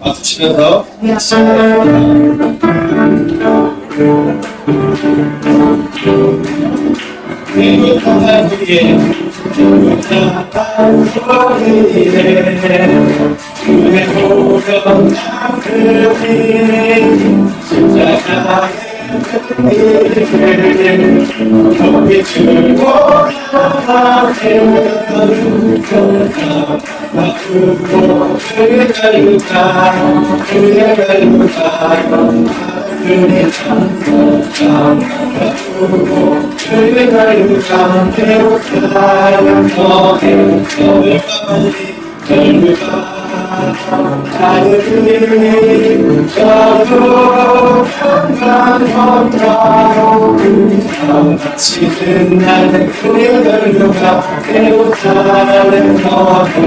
맞추시면서 행복한 우리의 행복한 소리에 그의 보던 그의 십자가의 거기 주고 나한테 아프고 그의 갈구가 그의 갈구가 그의 찬송가 아프고 그의 갈구가 배고파요 너의 갈구가 하늘이 저도 한간없다고 마치는 나는 그의 갈구가 배고파는 너를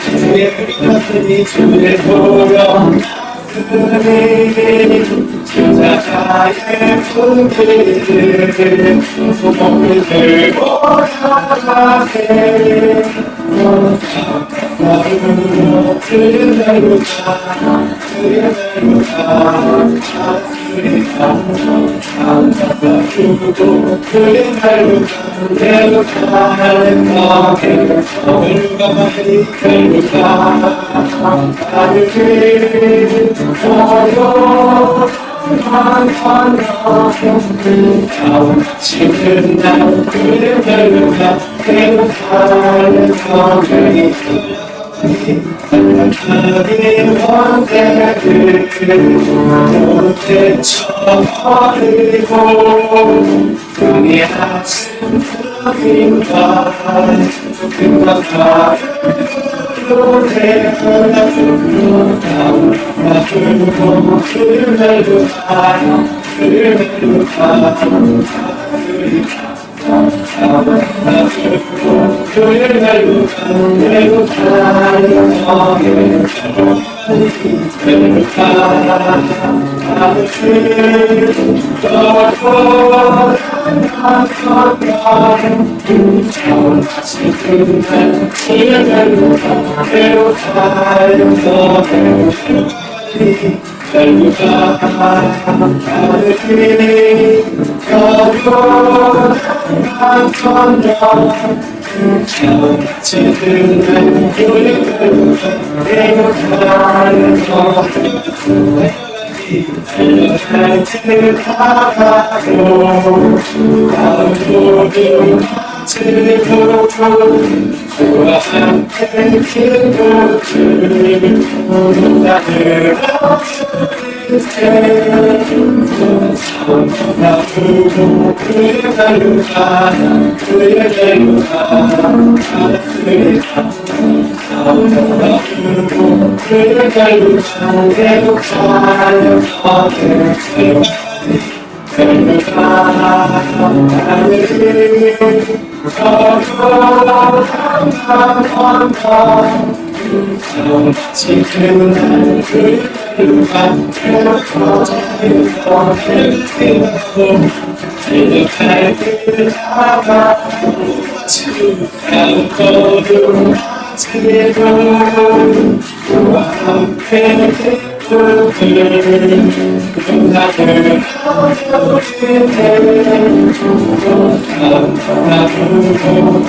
주의 같으니 주의 보여 십자가의 손길을 소문을 들고 나가게 나로 그의 날로가 그의 날로가 주고 그의 날로가 내로가 너의 날로가 많이 날로가 하늘을 어려 지금 난 그를 별로가 행복하는 거리 하나님 원대를 못해 쳐버리고 그의 하신 그림과 나쁘고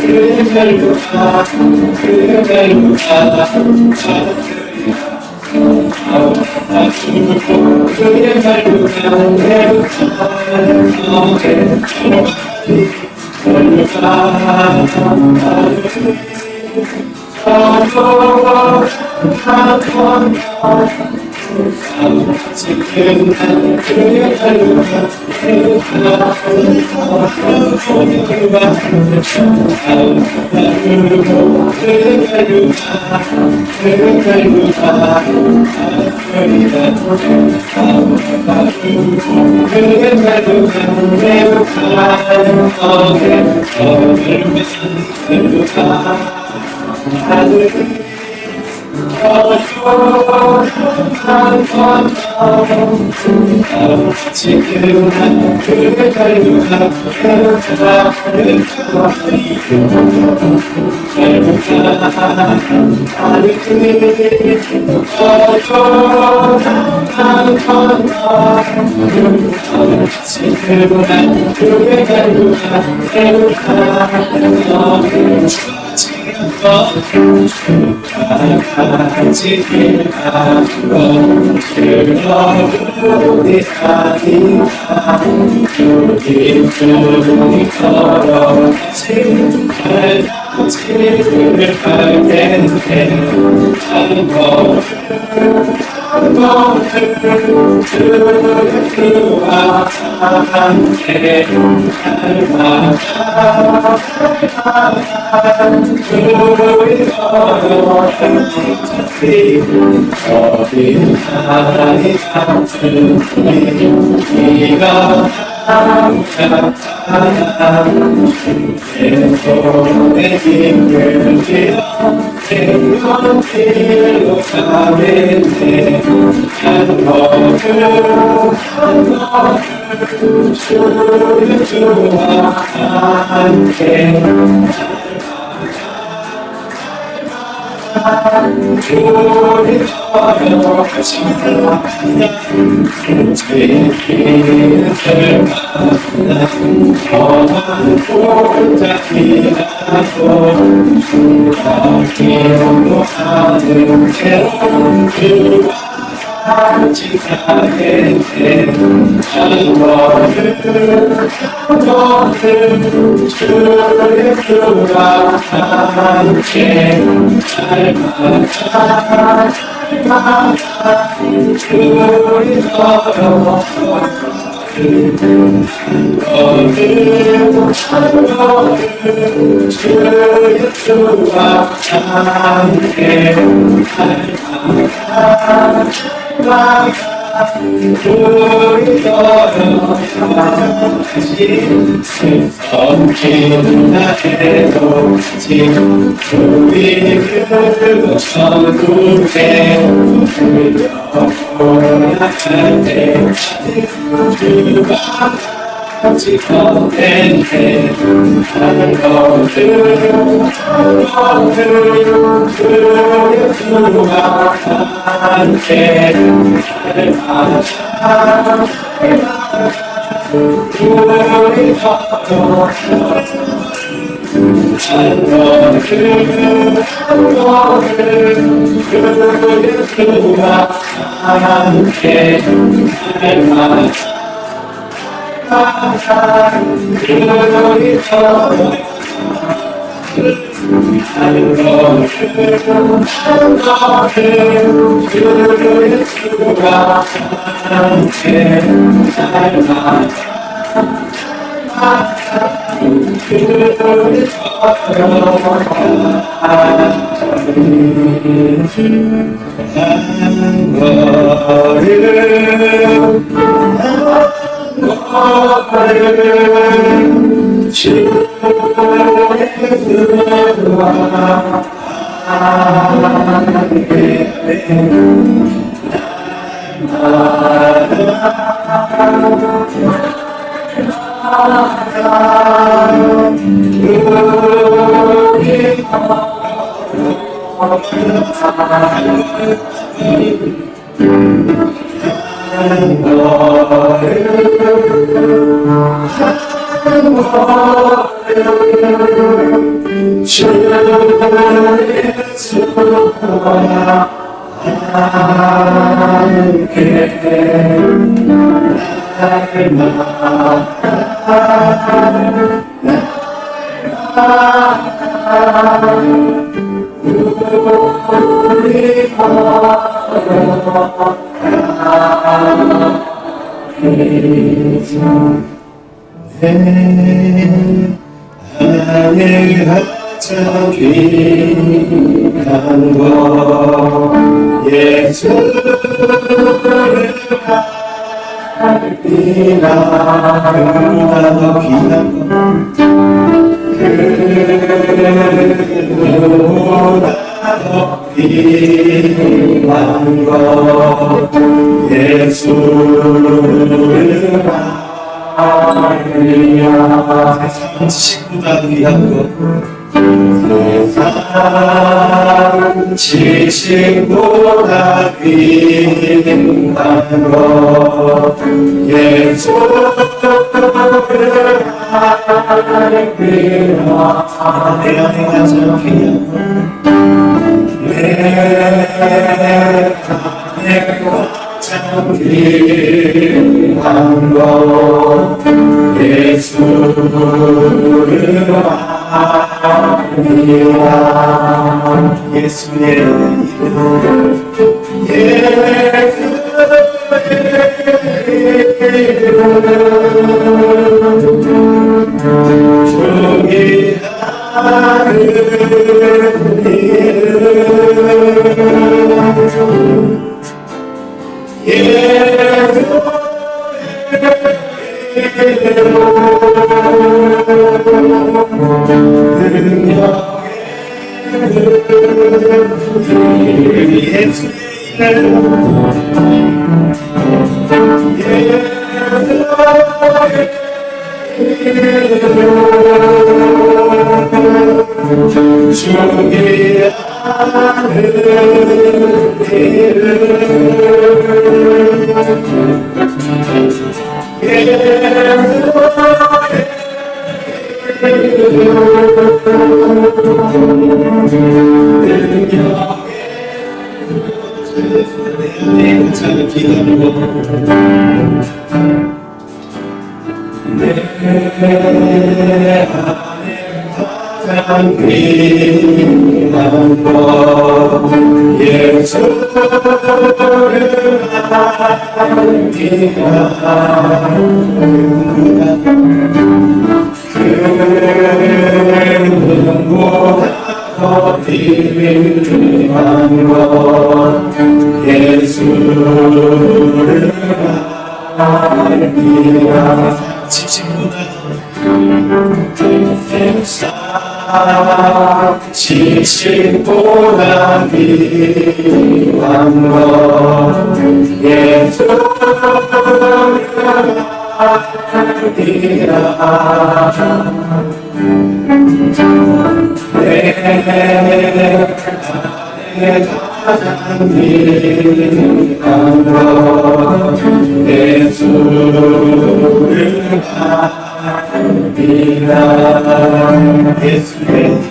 그를 멜로가 그를 지금 난 지식보다 귀한 것 지식보다 귀한 것 예수를 알리라 내 안에 가장 귀한 것 내 안에 가장 귀한 것 예수를 알리라 예수의 이름 내 가장 기다리고 내 안에 가장 귀한 것 예수를 그보다 더 귀한 것 예수를 알기라 지식보다 귀한 것 예수를 알기라 가장 귀한 것 예수를 알기라 예수의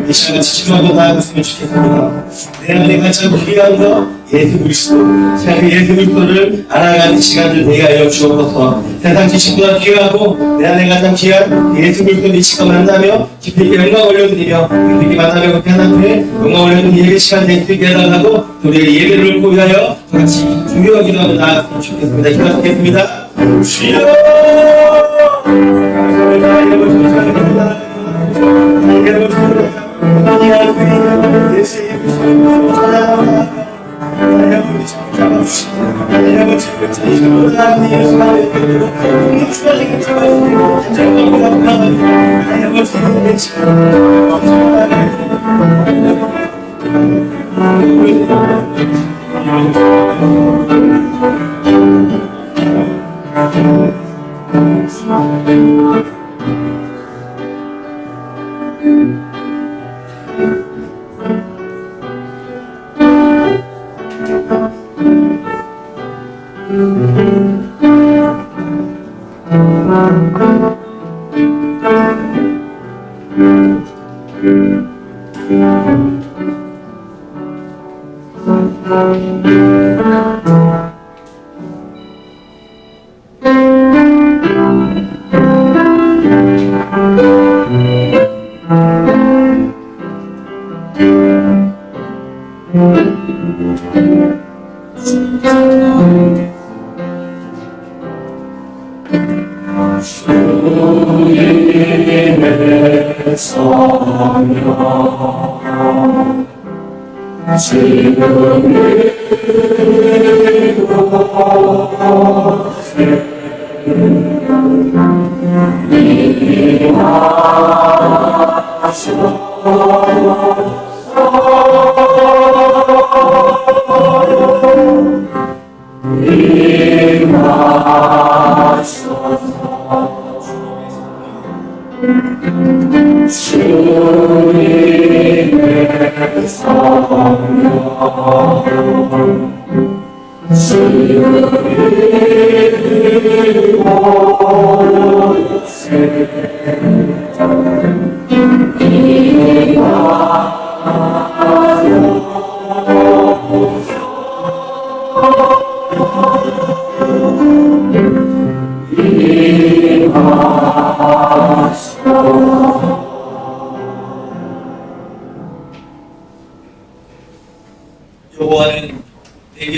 이 시간 집중하고 나아갔으면 좋겠습니다. 내 안에 가장 귀한 거 예수 그리스도. 제가 그 예수 그리스도를 알아가는 시간을 내게 하여 주옵소서. 세상 지식보다 귀하고 내 안에 가장 귀한 예수 그리스도 미치가 만나며 깊이 영광 올려드리며 깊이 만나며 그 하나님의 영광 올려드리는 예배 시간 내 깊이 해달라고 우리의 예배를 고위하여 같이 중요한 기도하며 나아갔으면 좋겠습니다. 기도하겠습니다. 주여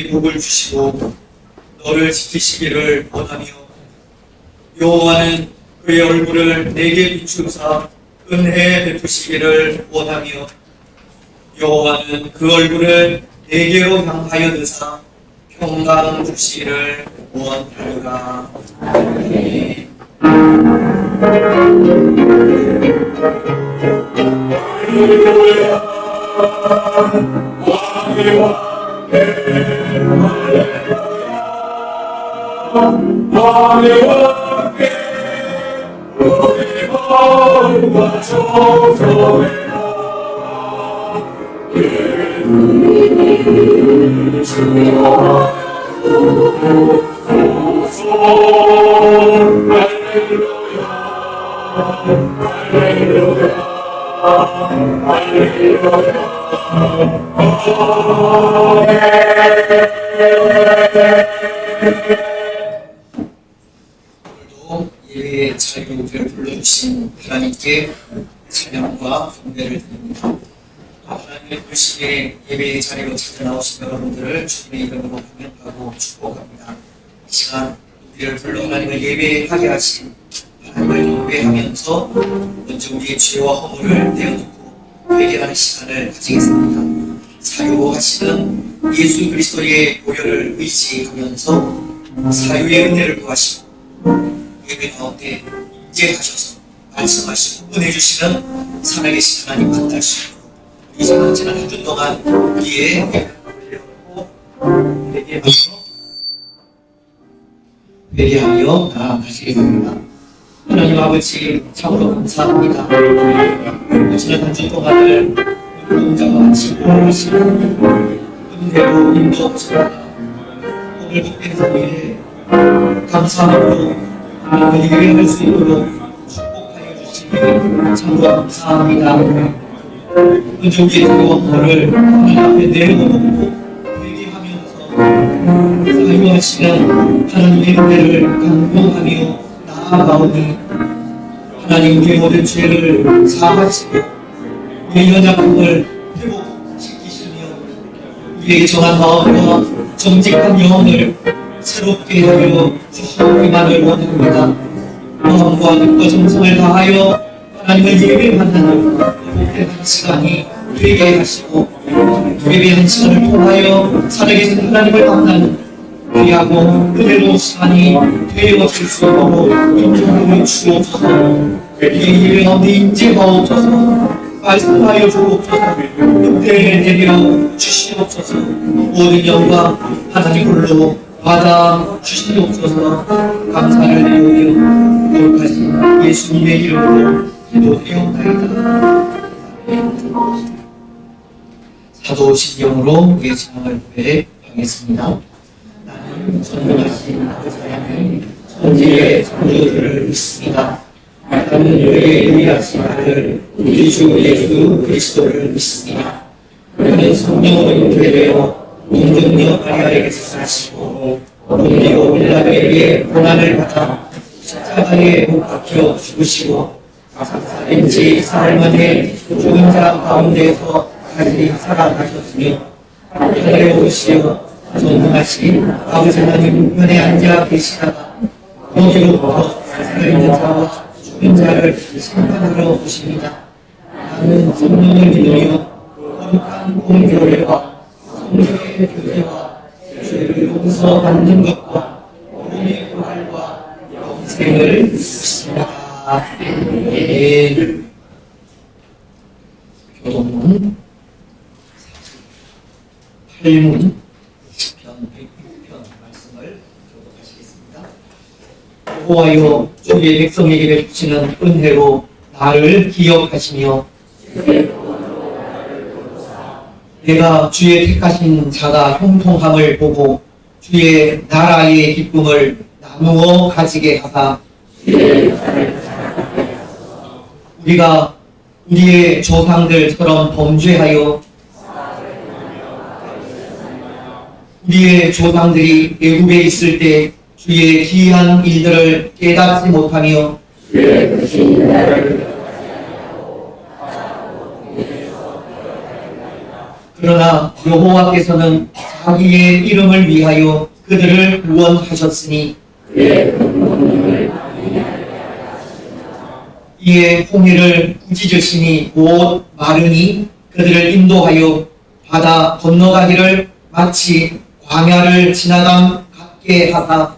너에게 복을 주시고 너를 지키시기를 원하며 여호와는 그의 얼굴을 내게 비추사 은혜 베푸시기를 원하며 여호와는 그 얼굴을 내게로 향하여 드사 평강 주시기를 원하노라. 아멘. 오늘도 예배의 자리로 우리를 불러주신 하나님께 찬양과 경배를 드립니다. 하나님의 불신의 예배의 자리로 찾아 나오신 여러분들을 주님의 이름으로 환영하고 축복합니다. 이 시간 우리를 불러 하나님을 예배하게 하신 하나님을 경배하면서 먼저 우리의 죄와 허물을 내어놓고 회개하는 시간을 가지겠습니다. 사유하시는 예수 그리스도의 보혈을 의지하면서 사유의 은혜를 구하시고 예배 가운데 임재하셔서 말씀하시고 은혜 주시는 살아계신 하나님 만나시고 우리 지난 한 주 동안 우리의 회개하며 나아가시겠습니다. 하나님 아버지 참으로 감사합니다. 지난 한 주 동안을 운동자와 같이 보내시는 은혜로 인도하시다. 오늘 복된 자리에 감사함으로 하나님을 예배할 수 있도록 축복하여 주시니 참으로 감사합니다. 먼저 우리의 죄와허물을 하나님 앞에 내려놓고 회개하면서 사유하시는 하나님의 은혜를 간구하며 나아가오니 하나님 우리의 모든 죄를 사하시고 우리의 연약함을 회복시키시며 우리의 정한 마음과 정직한 영혼을 새롭게 하여 주시기만을 원합니다. 마음과 뜻과 정성을 다하여 하나님을 예배하는 복된 시간이 되게 하시고 예배한 시간을 통하여 살아계신 하나님을 만나는 귀하고 은혜로운 시간이 되어질 수 있도록 인도하여 주옵소서. 우리의 예배 가운데 임재하옵소서. 말씀하여 주옵소서. 은혜 내려 주시옵소서. 모든 영광 하나님 홀로 받아 주시옵소서. 감사를 드리며 거룩하신 예수님의 이름으로 기도드리옵나이다. 사도신경으로 우리의 신앙을 고백하겠습니다. 나는 전능하신 아버지 하나님 천지의 창조주를 믿습니다. 나는 그의 유일하신 아들 우리 주 예수 그리스도를 믿습니다. 그는 성령으로 잉태되어 동정녀 마리아에게서 사시고 본디오 빌라도에게 고난을 받아 십자가에 못 박혀 죽으시고 사살인지 사흘 만에 죽은 자 가운데서 다시 살아나셨으며 하늘에 오르시어 전능하신 아버지 하나님 편에 앉아 계시다가 거기로부터 살아있는 자와 죽은 자를 심판하러 오십니다. 나는 성령을 믿으며 거룩한 공교회와 성령의 교제와 죄를 용서받는 것과 몸의 부활과 영생을 믿습니다. 아멘. 교동문 8문 20편 106편 말씀을 교독하시겠습니다. 여호와여 주의 백성에게 베푸시는 은혜로 나를 기억하시며 내가 주의 택하신 자가 형통함을 보고 주의 나라의 기쁨을 나누어 가지게 하사 우리가 우리의 조상들처럼 범죄하여 우리의 조상들이 애굽에 있을 때 주의 기이한 일들을 깨닫지 못하며 그러나 여호와께서는 자기의 이름을 위하여 그들을 구원하셨으니 이에 홍해를 꾸짖으시니 곧 마르니 그들을 인도하여 바다 건너가기를 마치 광야를 지나감 같게 하사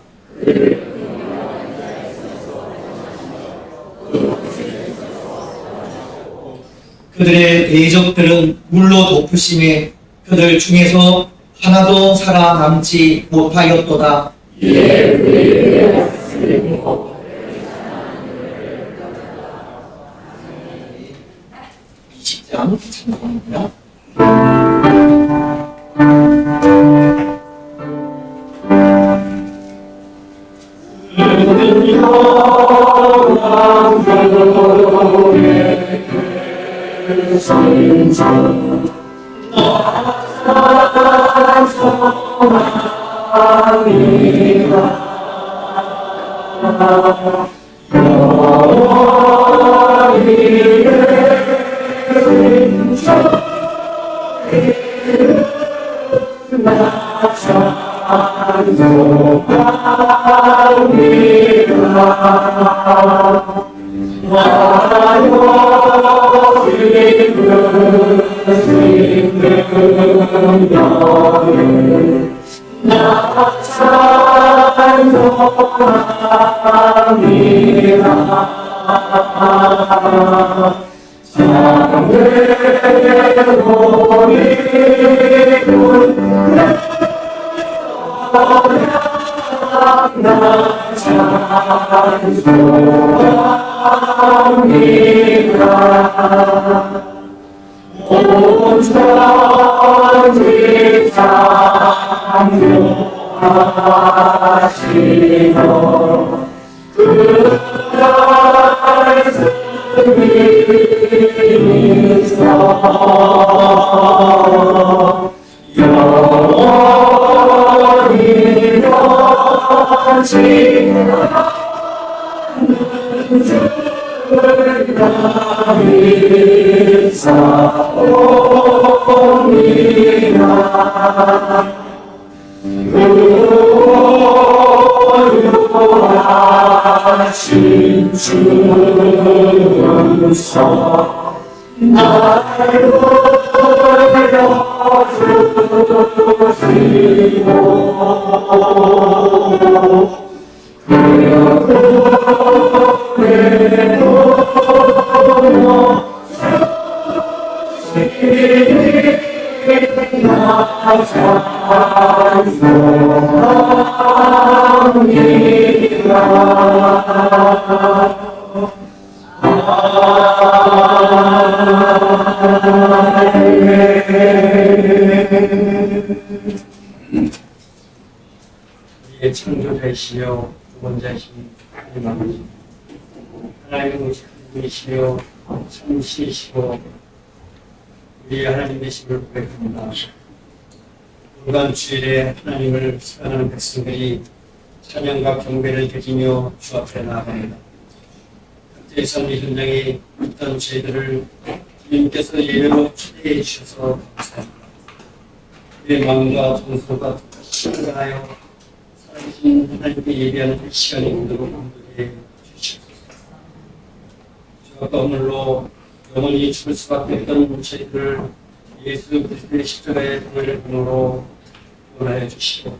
그들의 대적들은 물로 덮으심에 그들 중에서 하나도 살아남지 못하였도다. 20장 참고합니다. 우리의 창조자이시며 구원자이신 하나님 아버지, 하나님은 오직 분이시며 참신이시고 우리 하나님 되심을 고백합니다. 이번 주일에 하나님을 사랑하는 백성들이 찬양과 경배를 드리며 주 앞에 나아갑니다. 각자의 삶의 현장에 있던 저희들을 주님께서 예배로 초대해 주셔서 감사합니다. 우리의 마음과 정서가 똑같이 하여 살아계신 하나님께 예배하는 이 시간이 오도록 인도해 주시옵소서. 주가 오늘로 영원히 죽을 수밖에 없던 저희들을 예수 그리스도의 십자가의 등을 힘으로 구원하여 주시고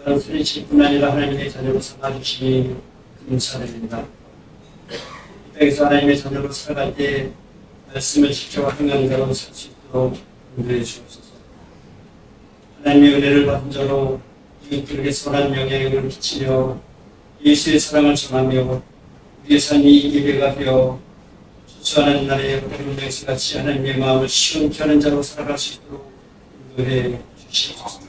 그런 소리칠 뿐 아니라 하나님의 자녀로 삼아주시니 감사드립니다. 이 땅에서 하나님의 자녀로 살아갈 때 말씀을 십자가 행하는 자로 살 수 있도록 인도해 주옵소서. 하나님의 은혜를 받은 자로 이웃들에게 선한 영향을 끼치며 예수의 사랑을 전하며 우리의 삶이 예배가 되어 주하는 날에 어린 명수 같이 하나님의 마음을 시원케 하는 자로 살아갈 수 있도록 인도해 주시옵소서.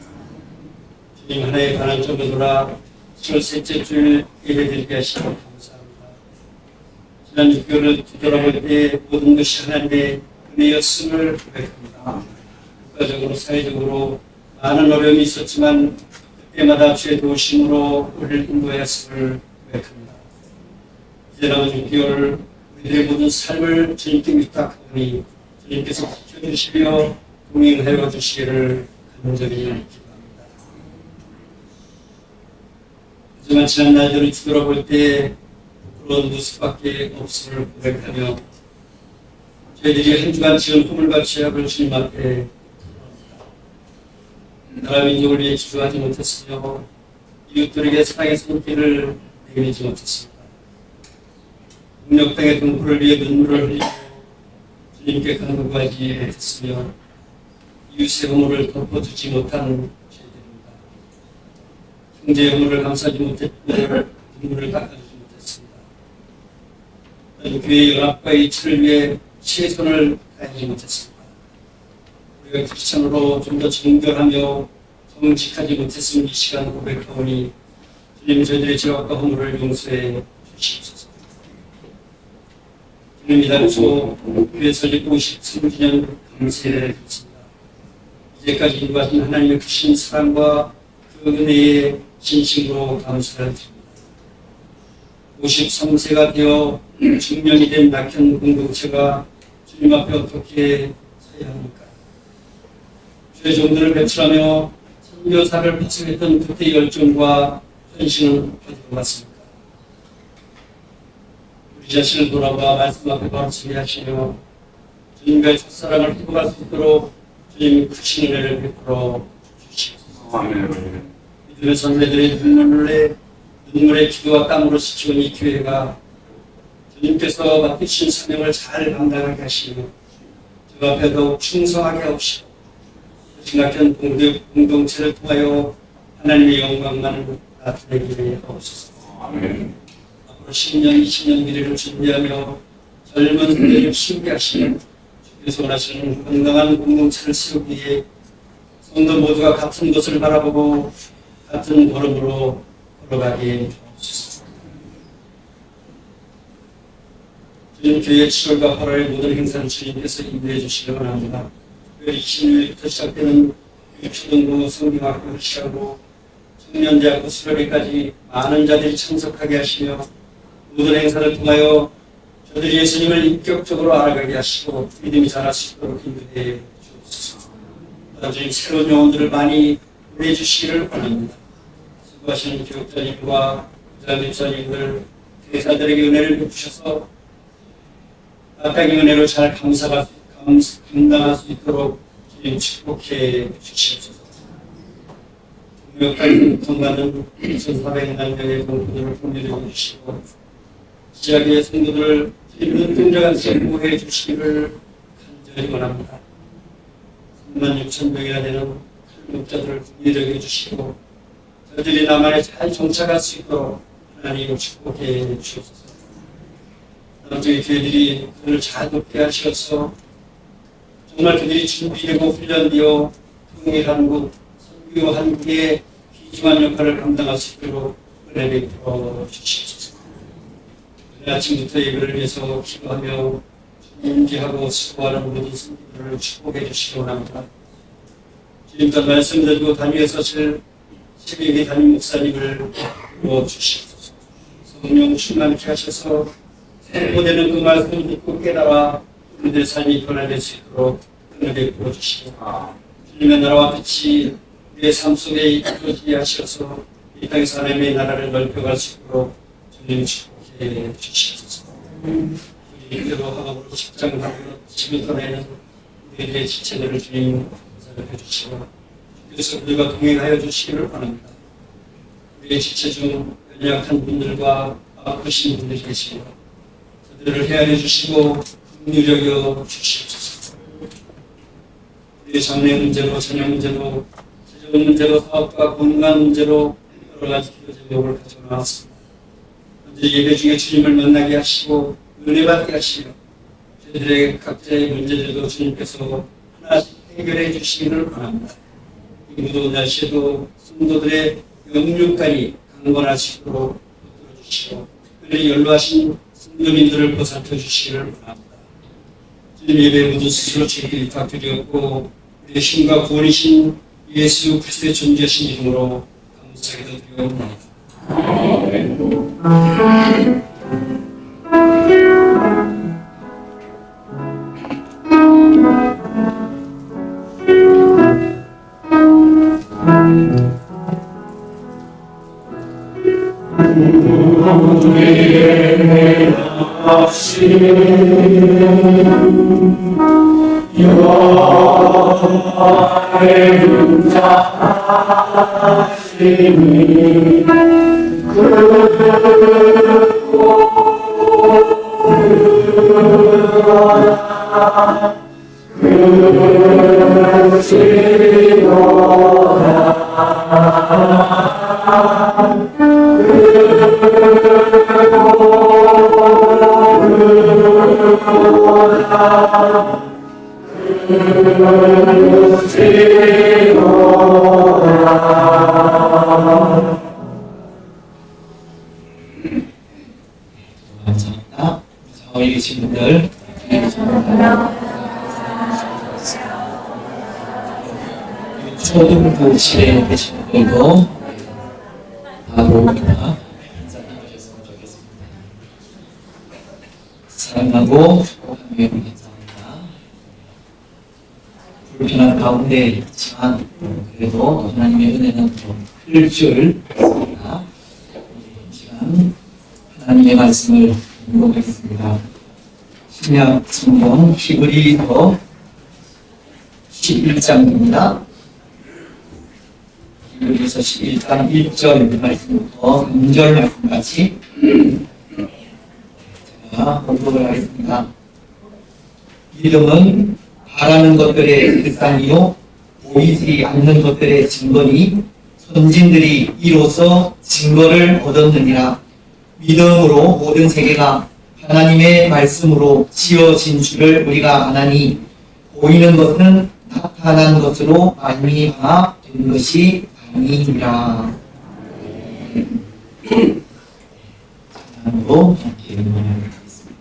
주님 하나의 가난 점을 돌아 13째 줄 예배드리게 하시니 감사합니다. 지난 6개월을 뒤돌아볼 때 모든 것이 하나님의 은혜였음을 고백합니다. 국가적으로 사회적으로 많은 어려움이 있었지만 그때마다 주의 도우심으로 우리를 인도하였음을 고백합니다. 이제 남은 6개월 우리들의 모든 삶을 주님께 위탁하오니 주님께서 지켜주시며 동행하여 주시기를 간절히 기도합니다. 하지만 지난 날들을 뒤돌아볼 때 부끄러운 모습밖에 없음을 고백하며 저희들이 한 주간 지은 꿈을 바치하고 주님 앞에 나라 민족을 위해 기도하지 못했으며 이웃들에게 사랑의 손길을 내밀지 못했습니다. 능력당의 동포를 위해 눈물을 흘리고 주님께 간구하지 못했으며 이웃의 허물을 덮어주지 못한 죄들입니다. 형제의 허물을 감싸지 못했고 눈물을 닦아주지 못했습니다. 교회의 연합과 일치를 위해 최선을 다하지 못했습니다. 우리가 크리스찬으로 좀 더 정결하며 정직하지 못했으면 이 시간 고백하오니 주님 저희들의 죄악과 허물을 용서해 주시옵소서. 주님 이달초 교회 설립 53주년 감사를 드립니다. 이제까지 인도하신 하나님의 크신 사랑과 그 은혜에 진심으로 감사를 드립니다. 53세가 되어 중년이 된 낙현 공동체가 주님 앞에 어떻게 서야 합니까? 주의 종들을 배출하며 선교사를 파송했던 그때의 열정과 헌신은 어디로 갔습니까? 우리 자신을 돌아봐 말씀 앞에 바로 서게 하시며 주님과의 첫사랑을 회복할 수 있도록 주님 크신 은혜를 베풀어 주시옵소서. 믿음의 선배들의 눈물의 기도와 땀으로 지켜온 이 교회가 주님께서 맡기신 사명을 잘 감당하게 하시며 주 앞에 더욱 충성하게 하옵시고 심각한 공동체를 통하여 하나님의 영광만 나타내게 하옵소서. 앞으로 10년, 20년 미래를 준비하며 젊은 세대를 키우게 하시며 주께서 원하시는 건강한 공동체를 세우기 위해 성도 모두가 같은 것을 바라보고 같은 걸음으로 걸어가게 하옵소서. 주님 교회의 7월과 8월의 모든 행사를 주님께서 인도해 주시기 원합니다. 26일부터 시작되는 초등부 성경학교 시하고 청년대학교 수련회까지 많은 자들이 참석하게 하시며 모든 행사를 통하여 저들이 예수님을 인격적으로 알아가게 하시고 믿음이 자랄 수 있도록 인도해 주옵소서. 나중에 새로운 영혼들을 많이 보내주시기를 원합니다. 수고하시는 교육자님과 부장님들, 대사들에게 은혜를 베푸셔서 각각의 은혜로 잘 감당할 수 있도록 주님 축복해 주시옵소서. 동역까지 통과는 2,400만 명의 동포들을 공유해 주시고 지하교회 성도들을 눈동자같이 보호해 주시기를 간절히 원합니다. 36,000명이나 되는 탈북자들을 공유해 주시고 저들이 남한에 잘 정착할 수 있도록 하나님 축복해 주옵소서. 남쪽의 교회들이 그들을 잘 돕게 하셔서 정말 그들이 준비되고 훈련되어 통일한 곳, 선교 한국의 귀중한 역할을 감당할 수 있도록 은혜 베풀어 주시옵소서. 오늘 아침부터 예배를 위해서 기도하며 준비하고 수고하는 모든 성도들을 축복해 주시기 원합니다. 주님께 말씀드리고 담임에서 새벽에 담임 목사님을 불러 주시옵소서. 성령 충만케 하셔서 선포되는 그 말씀을 듣고 깨달아 우리들의 삶이 변화될 수 있도록 은혜 베풀어 주시고 주님의 나라와 빛이 우리의 삶 속에 이끌어지게 하셔서 이 땅에서 하나님의 나라를 넓혀갈 수 있도록 주님 축복해 주시옵소서. 우리 그대로 하나님으로 직장하고 집을 떠내는 우리들의 지체들을 주님 감사를 해주시고 그래서 우리가 동행하여 주시기를 원합니다. 우리의 지체 중 연약한 분들과 아프신 분들이 계시고 저들을 헤아려 주시고 긍휼히 주시옵소서. 우리의 장래 문제로, 자녀 문제로, 재정 문제로, 사업과 건강 문제로 여러 가지 기도 제목을 가지고 나왔습니다. 현재 예배 중에 주님을 만나게 하시고 은혜 받게 하시며 저희들의 각자의 문제들도 주님께서 하나씩 해결해 주시기를 바랍니다. 이 무더운 날씨에도 성도들의 영육간이 강건할 수 있도록 붙들어 주시고 특별히 연로하신 성도민들을 보살펴 주시기를 바랍니다. 주님 예배 모든 스스로 주님께 부탁드렸고 우리의 신과 구원이신 예수 그리스도의 존재하신 이름으로 감사하게 드리옵나이다. 감사합니다. 좌우에 계신 분들, 뒤에 계신 분들. 초등부실에 계신 분들도 바로 인사 나누셨으면 좋겠습니다. 사랑하고 축복하며 감사합니다. 불편한 가운데 있지만 그래도 하나님의 은혜는 클 줄 믿습니다. 이 시간 하나님의 말씀을 공부하겠습니다. 신약 성경 히브리서 11장입니다. 히브리서 11장 1절 말씀부터 3절 말씀까지 제가 공부를 하겠습니다. 믿음은 바라는 것들의 일상이요 보이지 않는 것들의 증거니 선진들이 이로써 증거를 얻었느니라. 믿음으로 모든 세계가 하나님의 말씀으로 지어진 줄을 우리가 아나니 보이는 것은 나타난 것으로 말미암아 된 것이 아니니라. 찬양으로 함께 응원하겠습니다.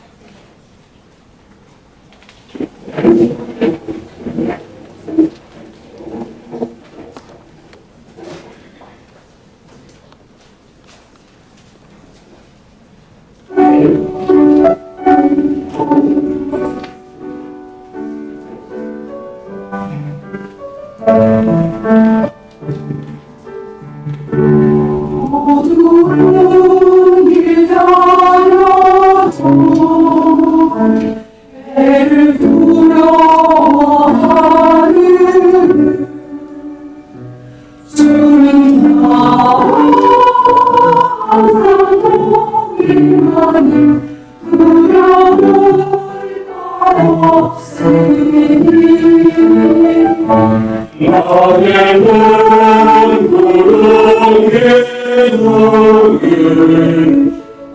어두운 길 달려서 해를 두려워하는 주님 나와 항상 동행하는 두려울 것 없으니 나의 눈물은 개동을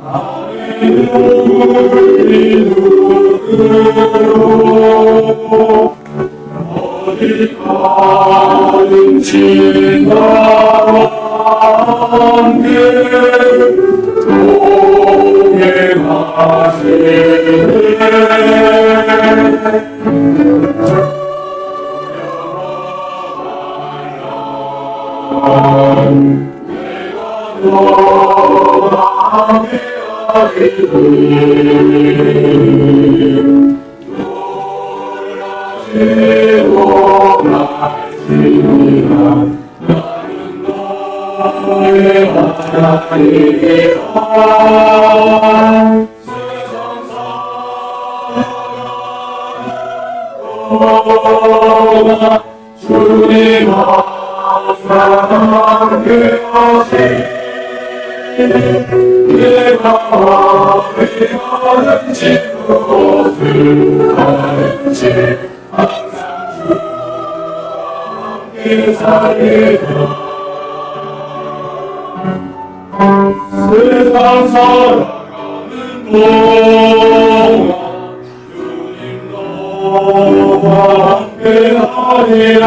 나의 눈물이 눈으로 어디 가든지 나와 함께 동행하시네 주님 항상 함께 하시네 내가 어디 가든지 무엇을 하든지 항상 주와 함께 살리라 세상 살아가는 동안 주님 너와 함께 하리라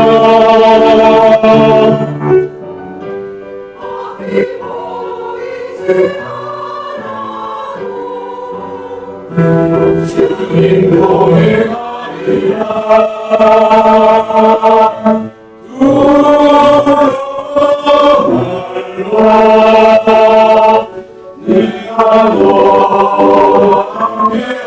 주님 동행하리라 두려워라 내가 너와 함께하리니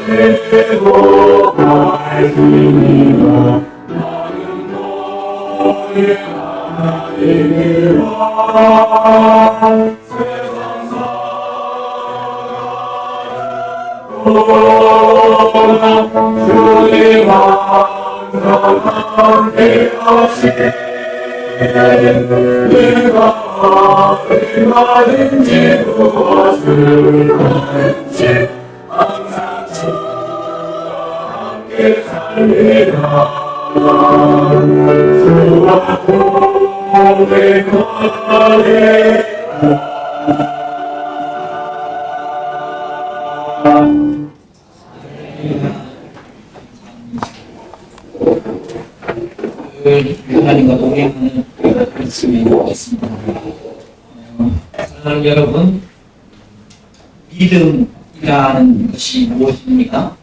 돌아지고 말씀이라 나는 너의 하나님 주님 항상 함께하시 내가 얼마든지 무엇을 하든지 항상 주와 함께 살리라 주와 동행하리 하나님과 동행하는 말씀이 있습니다. 사랑하는 여러분, 믿음이라는 것이 무엇입니까?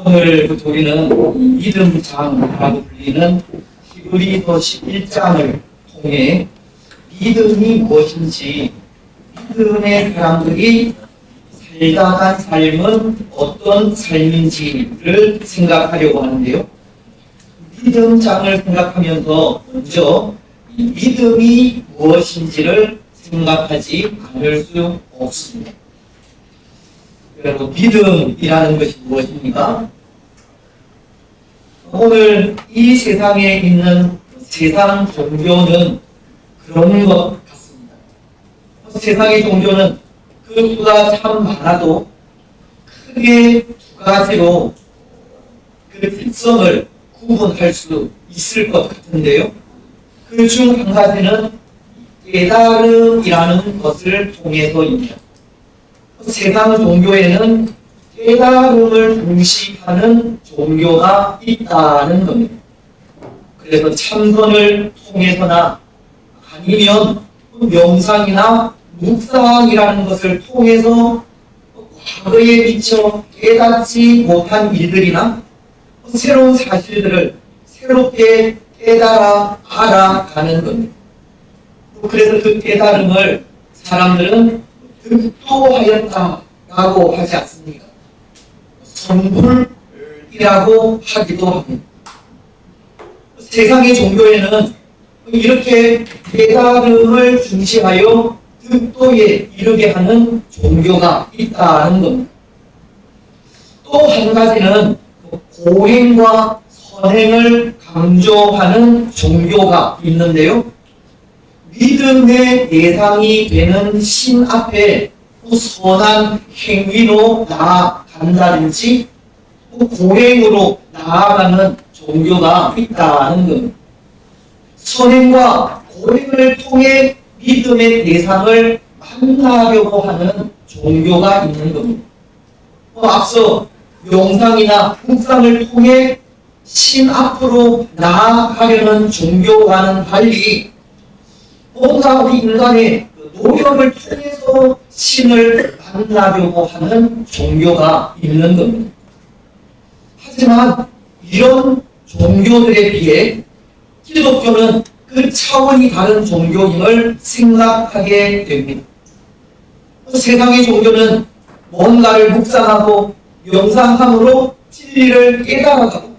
오늘부터 우리는 믿음장이라고 불리는 히브리서 11장을 통해 믿음이 무엇인지, 믿음의 사람들이 살다 간 삶은 어떤 삶인지를 생각하려고 하는데요. 믿음장을 생각하면서 먼저 믿음이 무엇인지를 생각하지 않을 수 없습니다. 여러분, 믿음이라는 것이 무엇입니까? 오늘 이 세상에 있는 세상 종교는 그런 것 같습니다. 세상의 종교는 그 수가 참 많아도 크게 두 가지로 그 특성을 구분할 수 있을 것 같은데요. 그 중 한 가지는 깨달음이라는 것을 통해서입니다. 세상 종교에는 깨달음을 중시하는 종교가 있다는 겁니다. 그래서 참선을 통해서나 아니면 명상이나 묵상이라는 것을 통해서 과거에 미처 깨닫지 못한 일들이나 새로운 사실들을 새롭게 깨달아 알아가는 겁니다. 그래서 그 깨달음을 사람들은 득도하였다라고 하지 않습니까? 선불이라고 하기도 합니다. 세상의 종교에는 이렇게 깨달음을 중시하여 득도에 이르게 하는 종교가 있다는 겁니다. 또 한 가지는 고행과 선행을 강조하는 종교가 있는데요. 믿음의 대상이 되는 신 앞에 선한 행위로 나아간다든지 고행으로 나아가는 종교가 있다는 겁니다. 선행과 고행을 통해 믿음의 대상을 만나려고 하는 종교가 있는 겁니다. 앞서 명상이나 묵상을 통해 신 앞으로 나아가려는 종교와는 달리 뭔가 우리 인간의 노력을 통해서 신을 만나려고 하는 종교가 있는 겁니다. 하지만 이런 종교들에 비해 기독교는 그 차원이 다른 종교임을 생각하게 됩니다. 세상의 종교는 뭔가를 묵상하고 명상함으로 진리를 깨달아가고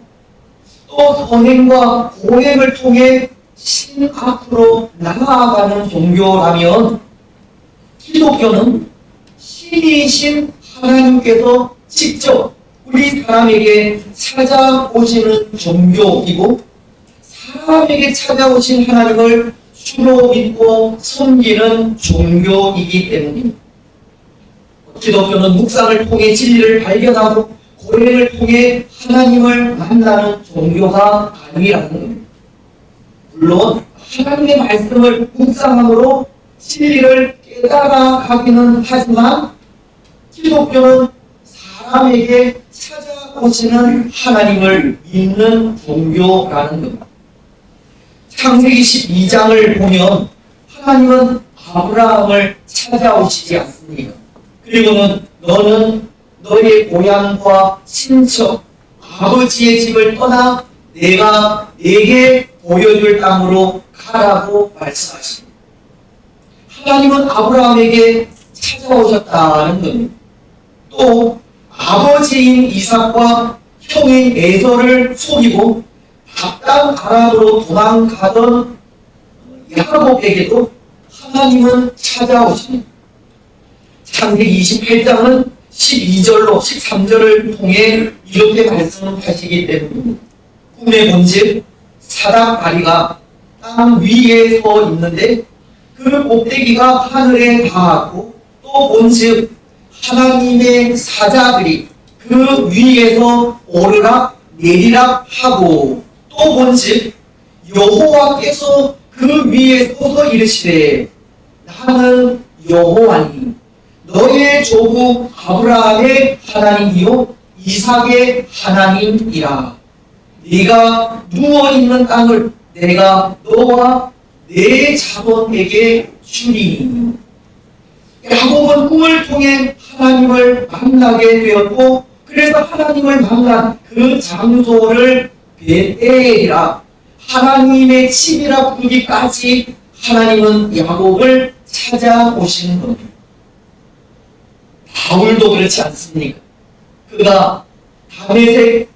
또 선행과 고행을 통해 신 앞으로 나아가는 종교라면 기독교는 신이신 하나님께서 직접 우리 사람에게 찾아오시는 종교이고 사람에게 찾아오신 하나님을 주로 믿고 섬기는 종교이기 때문입니다. 기독교는 묵상을 통해 진리를 발견하고 고행을 통해 하나님을 만나는 종교가 아니라는 겁니다. 물론 하나님의 말씀을 묵상함으로 진리를 깨달아가기는 하지만 기독교는 사람에게 찾아오시는 하나님을 믿는 종교라는 겁니다. 창세기 12장을 보면 하나님은 아브라함을 찾아오시지 않습니다. 그리고는 너는 너의 고향과 친척, 아버지의 집을 떠나 내가 네게 보여줄 땅으로 가라고 말씀하십니다. 하나님은 아브라함에게 찾아오셨다는 겁니다. 또 아버지인 이삭과 형인 에서를 속이고 답당 아랍으로 도망가던 야곱에게도 하나님은 찾아오십니다. 창세기 28장은 12절로 13절을 통해 이렇게 말씀하시기 때문입니다. 꿈에 본즉 사닥다리가 땅 위에 서 있는데 그 꼭대기가 하늘에 닿았고, 또 본즉 하나님의 사자들이 그 위에서 오르락 내리락 하고, 또 본즉 여호와께서 그 위에 서서 이르시되 나는 여호와니 너의 조국 아브라함의 하나님이요 이삭의 하나님이라. 네가 누워있는 땅을 내가 너와 내 자손에게 주리니. 야곱은 꿈을 통해 하나님을 만나게 되었고, 그래서 하나님을 만난 그 장소를 베델이라, 하나님의 집이라 부르기까지 하나님은 야곱을 찾아오시는 겁니다. 바울도 그렇지 않습니까? 그가 다메섹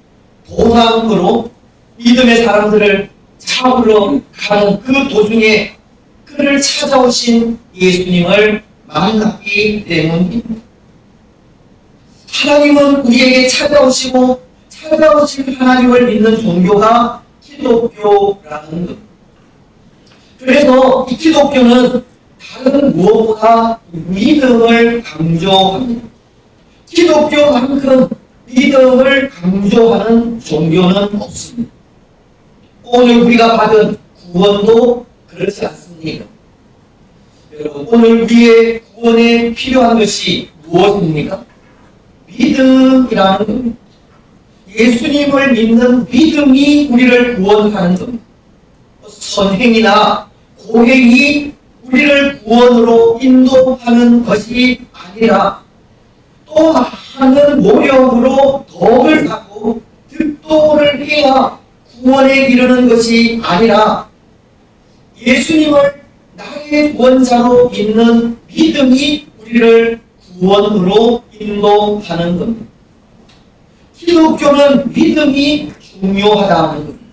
도상으로 믿음의 사람들을 잡으러 가는 그 도중에 그를 찾아오신 예수님을 만났기 때문입니다. 하나님은 우리에게 찾아오시고, 찾아오신 하나님을 믿는 종교가 기독교라는 것. 그래서 이 기독교는 다른 무엇보다 믿음을 강조합니다. 기독교만큼 믿음을 강조하는 종교는 없습니다. 오늘 우리가 받은 구원도 그렇지 않습니까? 여러분, 오늘 우리의 구원에 필요한 것이 무엇입니까? 믿음이라는 겁니다. 예수님을 믿는 믿음이 우리를 구원하는 겁니다. 선행이나 고행이 우리를 구원으로 인도하는 것이 아니라, 또 많은 노력으로 덕을 쌓고 득도를 해야 구원에 이르는 것이 아니라, 예수님을 나의 구원자로 믿는 믿음이 우리를 구원으로 인도하는 겁니다. 기독교는 믿음이 중요하다는 겁니다.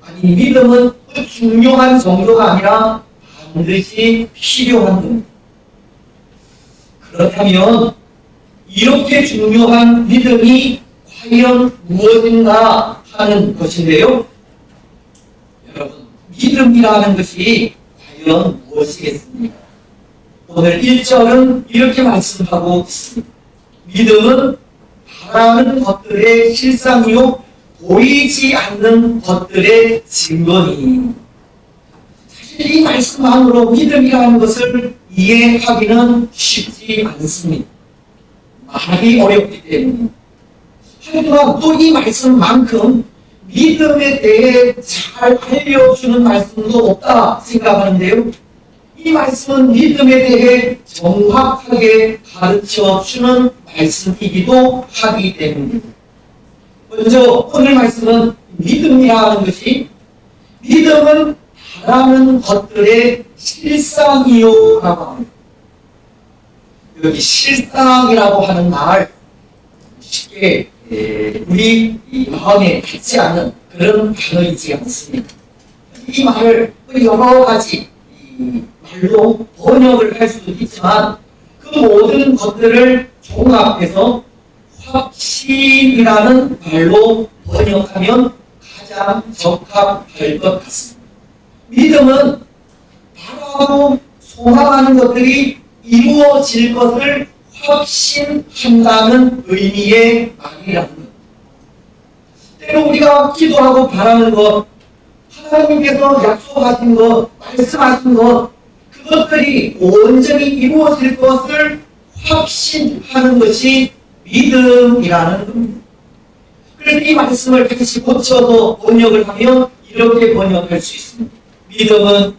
아니, 믿음은 중요한 정도가 아니라 반드시 필요한 겁니다. 그렇다면 이렇게 중요한 믿음이 과연 무엇인가 하는 것인데요. 여러분, 믿음이라는 것이 과연 무엇이겠습니까? 오늘 1절은 이렇게 말씀하고 있습니다. 믿음은 바라는 것들의 실상이요 보이지 않는 것들의 증거니. 사실 이 말씀만으로 믿음이라는 것을 이해하기는 쉽지 않습니다. 말이 어렵기 때문에. 하지만 또 이 말씀만큼 믿음에 대해 잘 알려주는 말씀도 없다 생각하는데요. 이 말씀은 믿음에 대해 정확하게 가르쳐주는 말씀이기도 하기 때문입니다. 먼저 오늘 말씀은 믿음이라는 것이, 믿음은 바라는 것들의 실상이요 라고 합니다. 여기 실상이라고 하는 말 쉽게 우리 마음에 닿지 않는 그런 단어이지 않습니까? 이 말을 여러 가지 말로 번역을 할 수도 있지만, 그 모든 것들을 종합해서 확신이라는 말로 번역하면 가장 적합할 것 같습니다. 믿음은 바라고 소망하는 것들이 이루어질 것을 확신한다는 의미의 말이라는 것. 때로 우리가 기도하고 바라는 것, 하나님께서 약속하신 것, 말씀하신 것, 그것들이 온전히 이루어질 것을 확신하는 것이 믿음이라는 겁니다. 그래서 이 말씀을 다시 고쳐서 번역을 하면 이렇게 번역할 수 있습니다. 믿음은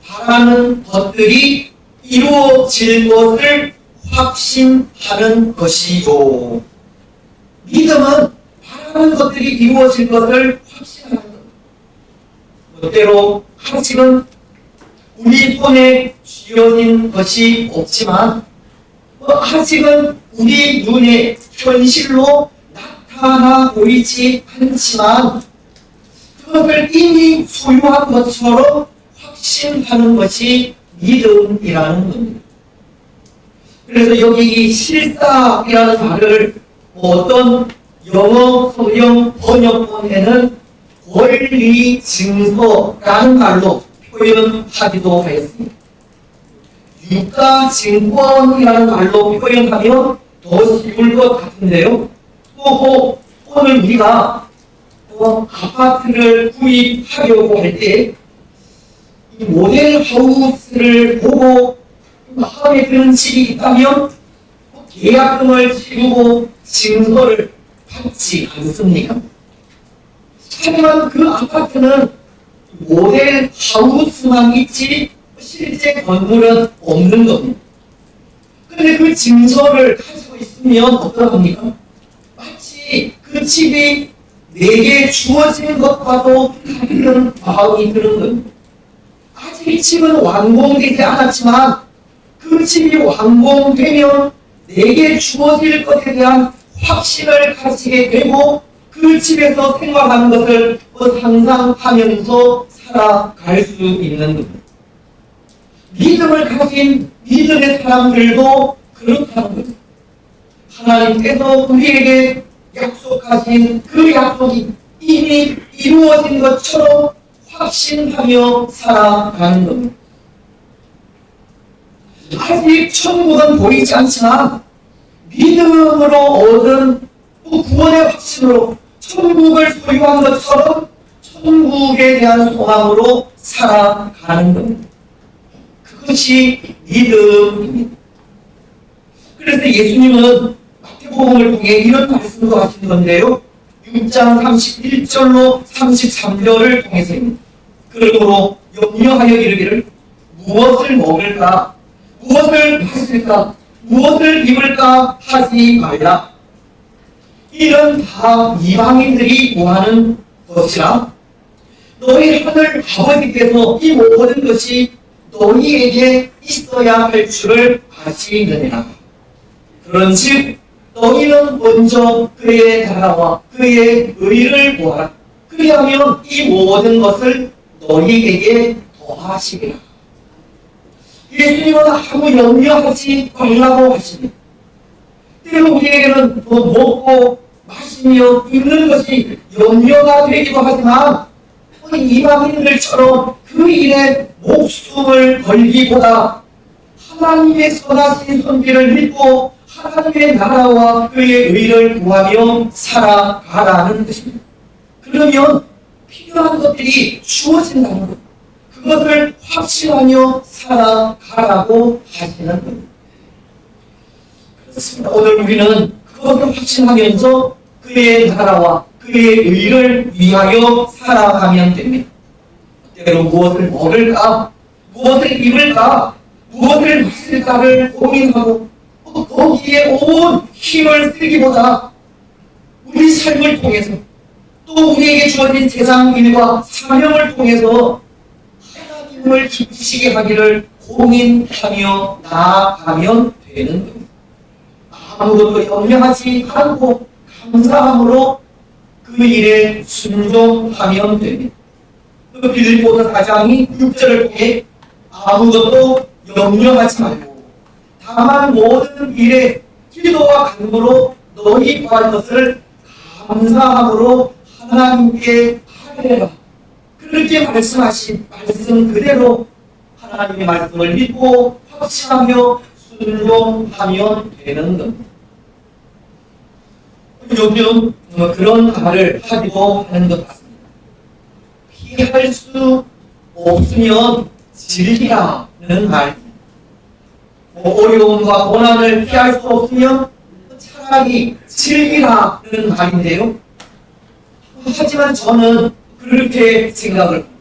바라는 것들이 이루어질 것을 확신하는 것이죠. 믿음은 바라는 것들이 이루어질 것을 확신하는 것. 때로 아직은 우리 손에 쥐어진 것이 없지만, 아직은 우리 눈에 현실로 나타나 보이지 않지만, 그것을 이미 소유한 것처럼 확신하는 것이 믿음이라는 겁니다. 그래서 여기 이 실사이라는 말을 어떤 영어 성경 번역본에는 권리 증서라는 말로 표현하기도 하였습니다. 유가 증권이라는 말로 표현하면 더 쉬울 것 같은데요. 또 오늘 우리가 아파트를 구입하려고 할 때 이 모델 하우스를 보고 마음에 드는 집이 있다면 계약금을 치르고 증서를 받지 않습니까? 하지만 그 아파트는 모델 하우스만 있지 실제 건물은 없는 겁니다. 그런데 그 증서를 가지고 있으면 어떡합니까? 마치 그 집이 내게 주어진 것과도 같은 마음이 드는 겁니다. 아직 이 집은 완공되지 않았지만 그 집이 완공되면 내게 주어질 것에 대한 확신을 가지게 되고 그 집에서 생활하는 것을 상상하면서 살아갈 수 있는 겁니다. 믿음을 가진 믿음의 사람들도 그렇다는 거죠. 하나님께서 우리에게 약속하신 그 약속이 이미 이루어진 것처럼 확신하며 살아가는 겁니다. 아직 천국은 보이지 않지만 믿음으로 얻은 구원의 확신으로 천국을 소유한 것처럼 천국에 대한 소망으로 살아가는 겁니다. 그것이 믿음입니다. 그래서 예수님은 마태복음을 통해 이런 말씀도 하신 건데요. 6장 31절로 33절을 통해서입니다. 그러므로 염려하여 이르기를 무엇을 먹을까, 무엇을 마실까, 무엇을 입을까 하지 말라. 이는 다 이방인들이 구하는 것이라. 너희 하늘 아버지께서 이 모든 것이 너희에게 있어야 할 줄을 아시느니라. 그런즉 너희는 먼저 그의 나라와 그의 의를 구하라. 그리하면 이 모든 것을 너희에게 더하시리라. 예수님은 아무 염려하지 말라고 하십니다. 때로 우리에게는 먹고 마시며 입는 것이 염려가 되기도 하지만 이방인들처럼 그 일에 목숨을 걸기보다 하나님의 선하신 선비를 믿고 하나님의 나라와 그의 의를 구하며 살아가라는 것입니다. 그러면 필요한 것들이 주어진다는 것, 그것을 확신하며 살아가라고 하시는 겁니다. 그렇습니다. 오늘 우리는 그것을 확신하면서 그의 나라와 그의 의를 위하여 살아가면 됩니다. 때로 무엇을 먹을까, 무엇을 입을까, 무엇을 마실까를 고민하고 거기에 온 힘을 쓰기보다 우리 삶을 통해서 또 우리에게 주어진 세상 일과 사명을 통해서 하나님을 기쁘시게 하기를 고민하며 나아가면 되는 겁니다. 아무것도 염려하지 않고 감사함으로 그 일에 순종하면 됩니다. 그 빌립보서 4장이 6절을 통해 아무것도 염려하지 말고 다만 모든 일에 기도와 간구로 너희 구할 것을 감사함으로 하나님께 하리라. 그렇게 말씀하신 말씀 그대로 하나님의 말씀을 믿고 확신하며 순종하면 되는 겁니다. 요즘 그런 말을 하기도 하는 것 같습니다. 피할 수 없으면 즐기라는 말. 어려움과 고난을 피할 수 없으면 차라리 즐기라는 말인데요. 하지만 저는 그렇게 생각을 합니다.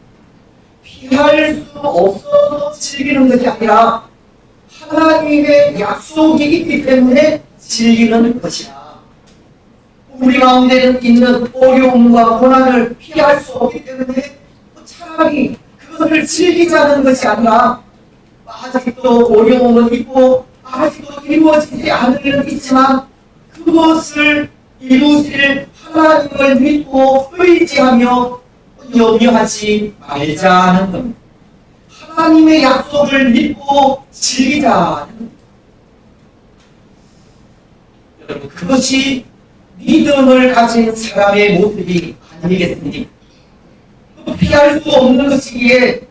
피할 수 없어서 즐기는 것이 아니라 하나님의 약속이 있기 때문에 즐기는 것이다. 우리 가운데는 있는 어려움과 고난을 피할 수 없기 때문에 차라리 그것을 즐기자는 것이 아니라 아직도 어려움은 있고 아직도 이루어지지 않은 일은 있지만 그것을 이루실 하나님을 믿고 의지하며 염려하지 말자는 겁니다. 하나님의 약속을 믿고 즐기자는 겁니다. 여러분, 그것이 믿음을 가진 사람의 모습이 아니겠습니까? 피할 수 없는 것이기에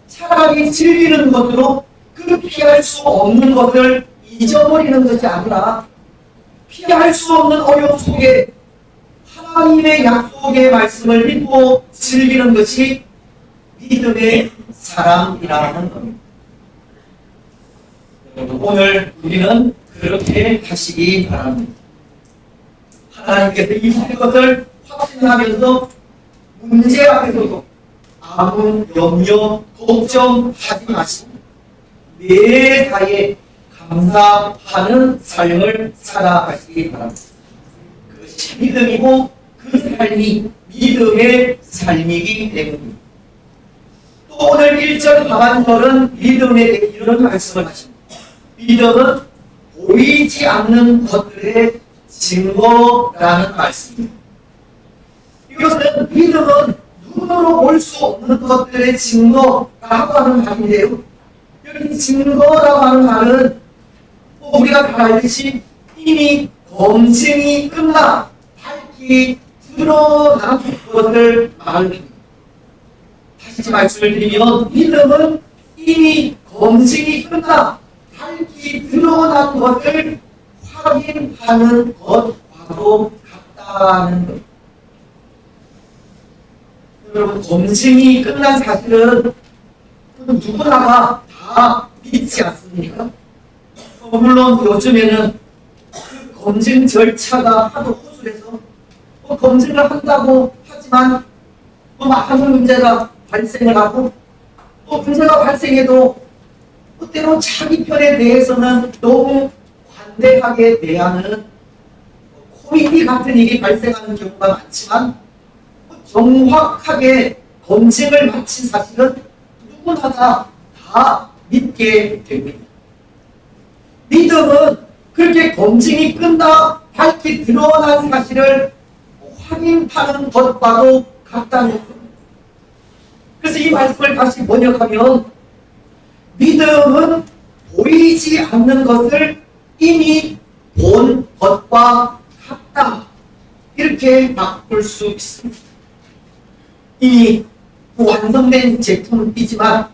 차라리 즐기는 것으로 그 피할 수 없는 것을 잊어버리는 것이 아니라 피할 수 없는 어려움 속에 하나님의 약속의 말씀을 믿고 즐기는 것이 믿음의 사람이라는 겁니다. 오늘 우리는 그렇게 하시기 바랍니다. 하나님께서 이루실 것을 확신하면서 문제 앞에서도 아무 염려, 걱정하지 마시고 매사에 감사하는 삶을 살아가시기 바랍니다. 그것이 믿음이고 그 삶이 믿음의 삶이기 때문입니다. 또 오늘 1절 하반절은 믿음에 대해 이런 말씀을 하십니다. 믿음은 보이지 않는 것들의 증거라는 말씀입니다. 이것은 믿음은 눈으로 볼 수 없는 것들의 증거라고 하는 말인데요. 여기 증거라고 하는 말은 우리가 다 알듯이 이미 검증이 끝나 밝히 드러난 것을 말합니다. 다시 말씀을 드리면 믿음은 이미 검증이 끝나 밝히 드러난 것을 확인하는 것과도 같다는 것. 여러분, 검증이 끝난 사실은 누구나가 다 믿지 않습니까? 물론 요즘에는 그 검증 절차가 하도 허술해서 검증을 한다고 하지만 많은 문제가 발생을 하고 또 문제가 발생해도 때로 자기 편에 대해서는 너무 관대하게 대하는 코미디 같은 일이 발생하는 경우가 많지만 정확하게 검증을 마친 사실은 누구나 다 믿게 됩니다. 믿음은 그렇게 검증이 끝나 밝히 드러난 사실을 확인하는 것과도 같다는 겁니다. 그래서 이 말씀을 다시 번역하면 믿음은 보이지 않는 것을 이미 본 것과 같다. 이렇게 바꿀 수 있습니다. 이미 완성된 제품이지만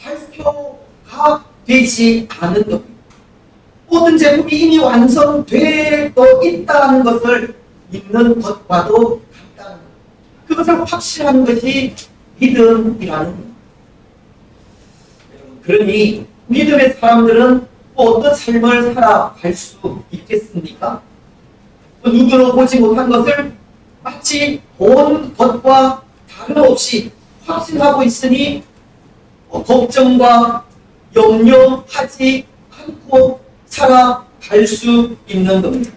발표가 되지 않은 겁니다. 모든 제품이 이미 완성되어 있다는 것을 믿는 것과도 같다는 것. 그것을 확신하는 것이 믿음이라는 것. 그러니 믿음의 사람들은 어떤 삶을 살아갈 수 있겠습니까? 눈으로 보지 못한 것을 마치 본 것과 다름없이 확신하고 있으니 걱정과 염려하지 않고 살아갈 수 있는 겁니다.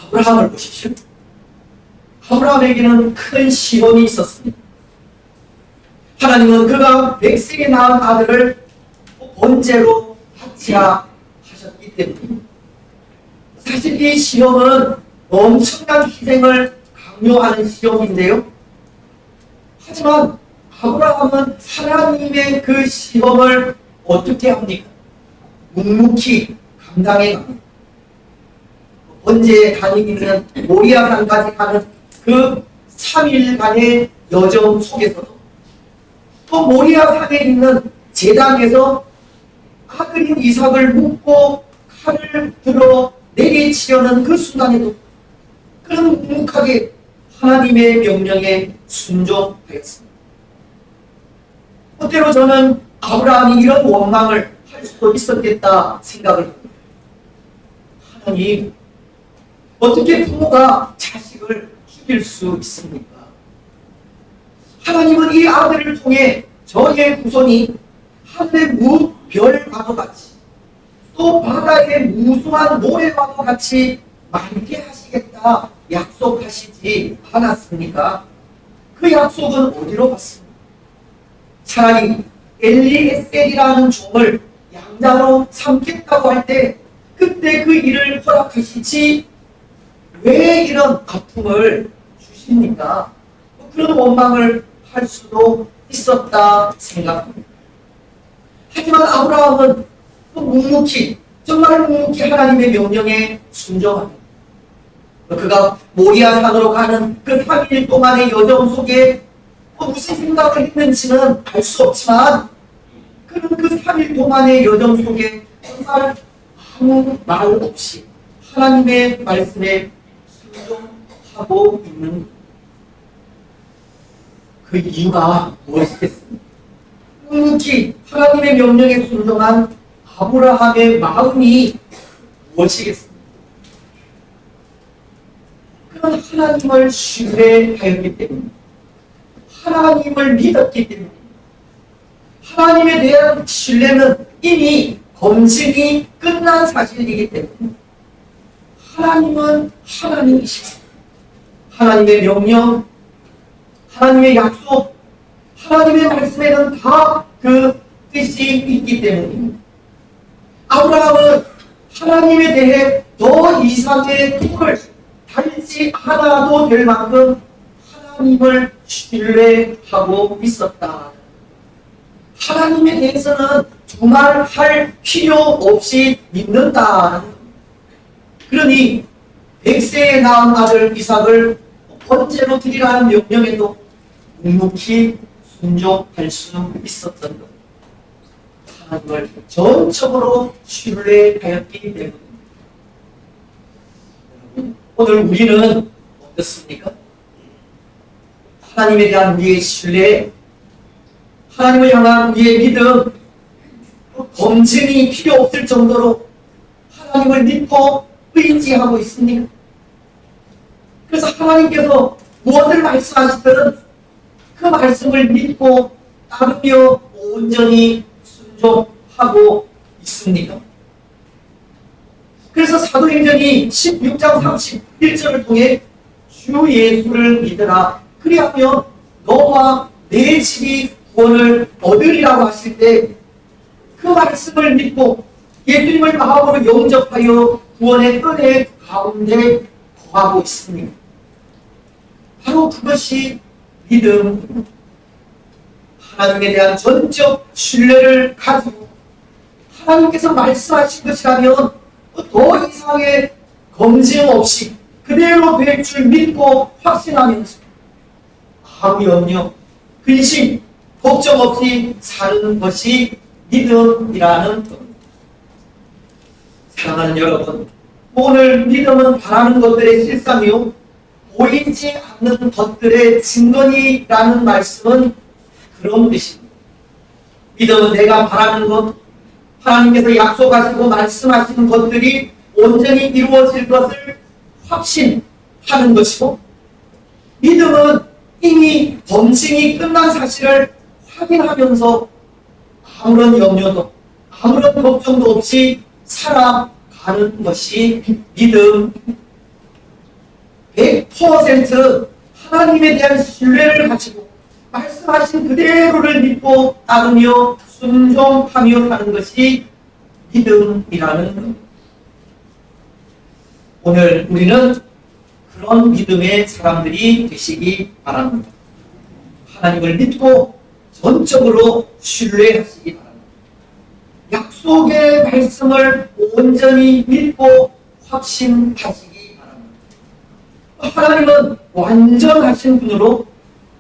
아브라함을 보십시오. 아브라함에게는 큰 시험이 있었습니다. 하나님은 그가 백세에 낳은 아들을 번제로 바치라 하셨기 때문입니다. 사실 이 시험은 엄청난 희생을 강요하는 시험인데요. 하지만 아브라함은 하나님의 그 시험을 어떻게 합니까? 묵묵히 감당해 갑니다. 번제에 다니기는 모리아산까지 가는 그 3일간의 여정 속에서도 또 모리아산에 있는 제단에서 아들인 이삭을 묻고 칼을 들어 내리치려는 그 순간에도 그는 묵묵하게 하나님의 명령에 순종하였습니다. 때로 저는 아브라함이 이런 원망을 할 수도 있었겠다 생각을 합니다. 하나님, 어떻게 부모가 자식을 죽일 수 있습니까? 하나님은 이 아들을 통해 저의 후손이 하늘의 무별과도 같이 또 바다의 무수한 모래와도 같이 많게 하시겠다 약속하시지 않았습니까? 그 약속은 어디로 갔습니까? 차라리 엘리에셀이라는 종을 양자로 삼겠다고 할 때 그때 그 일을 허락하시지 왜 이런 아픔을 주십니까? 그런 원망을 할 수도 있었다 생각합니다. 하지만 아브라함은 묵묵히, 정말 묵묵히 하나님의 명령에 순종합니다. 그가 모리아 산으로 가는 그 3일 동안의 여정 속에 무슨 생각을 했는지는 알 수 없지만 그는 그 3일 동안의 여정 속에 정말 아무 말 없이 하나님의 말씀에 순종하고 있는 그 이유가 무엇이겠습니까? 묵묵히 하나님의 명령에 순종한 아브라함의 마음이 무엇이겠습니까? 그는 하나님을 신뢰하였기 때문입니다. 하나님을 믿었기 때문입니다. 하나님에 대한 신뢰는 이미 검증이 끝난 사실이기 때문에 하나님은 하나님이십니다. 하나님의 명령, 하나님의 약속, 하나님의 말씀에는 다 그 뜻이 있기 때문입니다. 아브라함은 하나님에 대해 더 이상의 꿈을 달지 않아도 될 만큼 하나님을 신뢰하고 있었다. 하나님에 대해서는 두말할 필요 없이 믿는다. 그러니 100세에 낳은 아들 이삭을 번제로 드리라는 명령에도 묵묵히 순종할 수 있었던 것. 하나님을 전적으로 신뢰하였기 때문입니다. 오늘 우리는 어떻습니까? 하나님에 대한 우리의 신뢰, 하나님을 향한 우리의 믿음, 검증이 필요 없을 정도로 하나님을 믿고 의지하고 있습니까? 그래서 하나님께서 무엇을 말씀하시든 그 말씀을 믿고 따르며 온전히 순종하고 있습니까? 그래서 사도행전이 16장 31절을 통해 주 예수를 믿으라 그리하면 너와 내 집이 구원을 얻으리라고 하실 때 그 말씀을 믿고 예수님을 마음으로 영접하여 구원의 은혜 가운데 거하고 있습니다. 바로 그것이 믿음, 하나님에 대한 전적 신뢰를 가지고 하나님께서 말씀하신 것이라면 더 이상의 검증 없이 그대로 될 줄 믿고 확신하면서 아무 염려, 근심, 걱정 없이 사는 것이 믿음이라는 겁니다. 사랑하는 여러분, 오늘 믿음은 바라는 것들의 실상이요 보이지 않는 것들의 증거니라는 말씀은 그런 뜻입니다. 믿음은 내가 바라는 것, 하나님께서 약속하시고 말씀하시는 것들이 온전히 이루어질 것을 확신하는 것이고, 믿음은 이미 검증이 끝난 사실을 확인하면서 아무런 염려도 아무런 걱정도 없이 살아가는 것이 믿음. 100% 하나님에 대한 신뢰를 가지고 말씀하신 그대로를 믿고 따르며 순종하며 사는 것이 믿음이라는 겁니다. 오늘 우리는 그런 믿음의 사람들이 되시기 바랍니다. 하나님을 믿고 전적으로 신뢰하시기 바랍니다. 약속의 말씀을 온전히 믿고 확신하시기 바랍니다. 하나님은 완전하신 분으로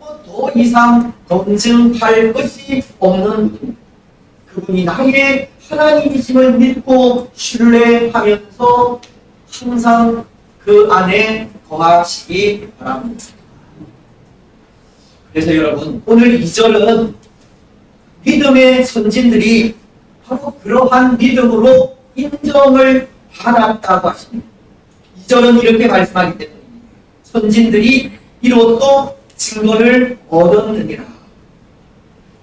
더 이상 검증할 것이 없는 분. 그분이 나의 하나님이심을 믿고 신뢰하면서 항상 그 안에 거하시기 바랍니다. 그래서 여러분, 오늘 2절은 믿음의 선진들이 바로 그러한 믿음으로 인정을 받았다고 하십니다. 2절은 이렇게 말씀하기 때문에 선진들이 이로써 증거를 얻었느니라.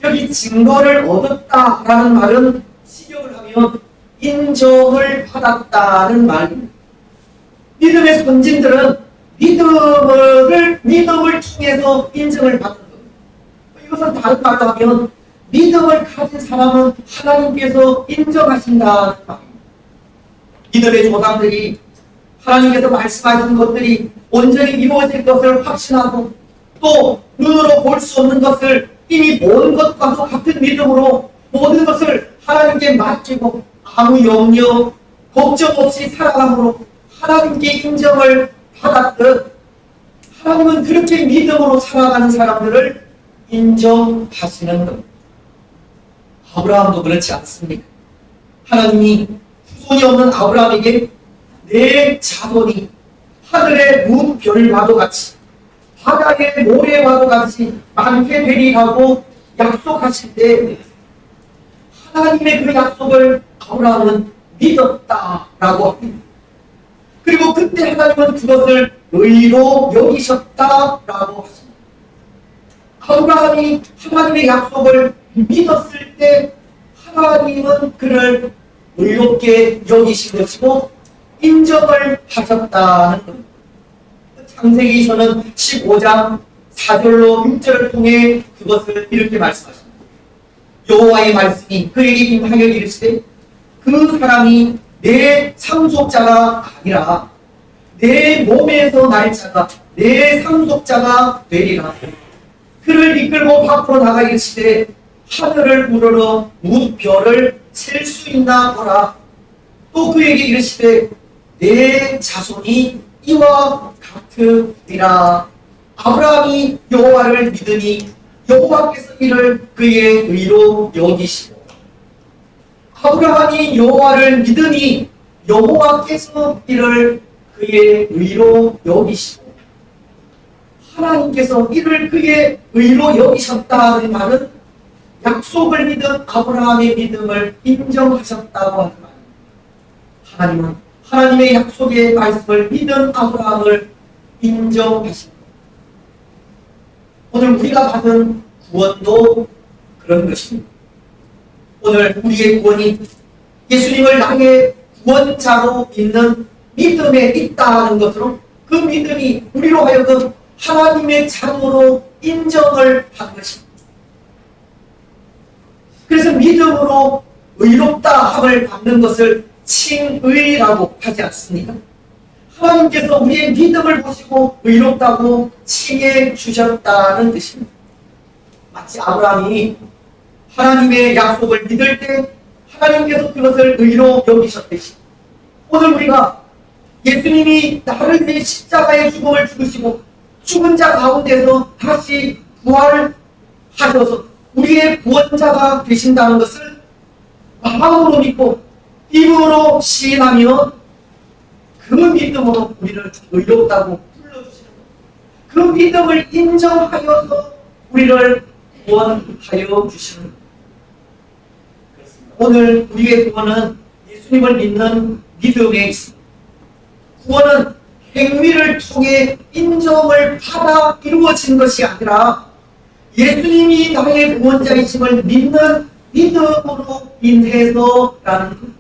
여기 증거를 얻었다라는 말은 직역을 하면 인정을 받았다는 말입니다. 믿음의 선진들은 믿음을 통해서 인정을 받는 겁니다. 이것은 다른 말로 하면 믿음을 가진 사람은 하나님께서 인정하신다는 말입니다. 믿음의 조상들이 하나님께서 말씀하신 것들이 온전히 이루어질 것을 확신하고 또 눈으로 볼 수 없는 것을 이미 본 것과도 같은 믿음으로 모든 것을 하나님께 맡기고 아무 염려, 걱정 없이 살아감으로 하나님께 인정을 받았듯 하나님은 그렇게 믿음으로 살아가는 사람들을 인정하시는 것. 아브라함도 그렇지 않습니까? 하나님이 후손이 없는 아브라함에게 내 자손이 하늘의 문별과도 같이 바다의 모래와도 같이 많게 되리라고 약속하실 때 하나님의 그 약속을 아브라함은 믿었다라고 합니다. 그리고 그때 하나님은 그것을 의로 여기셨다라고 하십니다. 아브라함이 하나님의 약속을 믿었을 때 하나님은 그를 의롭게 여기신 것이고 인정을 하셨다는 겁니다. 창세기서는 15장 4절로 6절을 통해 그것을 이렇게 말씀하십니다. 여호와의 말씀이 그에게 임하여 이르시되 그 사람이 내 상속자가 아니라 내 몸에서 날 자가 내 상속자가 되리라. 그를 이끌고 밖으로 나가 이르시되 하늘을 우러러 무별을 셀 수 있나 보라. 또 그에게 이르시되 내 자손이 이와 같으리라. 아브라함이 여호와를 믿으니 여호와께서 이를 그의 의로 여기시고 아브라함이 여호와를 믿으니 여호와께서 이를 그의 의로 여기시고 하나님께서 이를 그의 의로 여기셨다는 말은 약속을 믿은 아브라함의 믿음을 인정하셨다고 하는 말입니다. 하나님은 하나님의 약속의 말씀을 믿은 아브라함을 인정하십니다. 오늘 우리가 받은 구원도 그런 것입니다. 오늘 우리의 구원이 예수님을 나의 구원자로 믿는 믿음에 있다는 것으로 그 믿음이 우리로 하여금 하나님의 자녀로 인정을 한 것입니다. 그래서 믿음으로 의롭다함을 받는 것을 칭의라고 하지 않습니까? 하나님께서 우리의 믿음을 보시고 의롭다고 칭해 주셨다는 뜻입니다. 마치 아브라함이 하나님의 약속을 믿을 때 하나님께서 그것을 의로 여기셨듯이 오늘 우리가 예수님이 나를 위해 십자가의 죽음을 죽으시고 죽은 자 가운데서 다시 부활하셔서 우리의 구원자가 되신다는 것을 마음으로 믿고 입으로 시인하며 그 믿음으로 우리를 의롭다고 불러주시는 것. 그 믿음을 인정하여서 우리를 구원하여 주시는 것. 그렇습니다. 오늘 우리의 구원은 예수님을 믿는 믿음에 있습니다. 구원은 행위를 통해 인정을 받아 이루어진 것이 아니라 예수님이 나의 구원자이심을 믿는 믿음으로 인해서라는 것.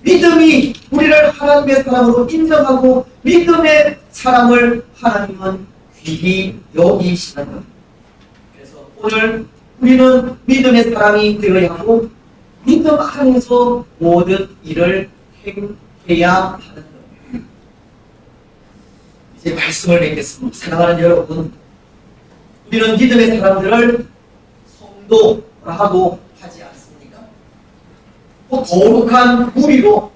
믿음이 우리를 하나님의 사람으로 인정하고 믿음의 사람을 하나님은 귀히 여기시는 것. 그래서 오늘 우리는 믿음의 사람이 되어야 하고 믿음 안에서 모든 일을 행해야 하는 것. 이제 말씀을 맺겠습니다. 사랑하는 여러분, 우리는 믿음의 사람들을 성도라고 하지 않습니까? 또 거룩한 무리로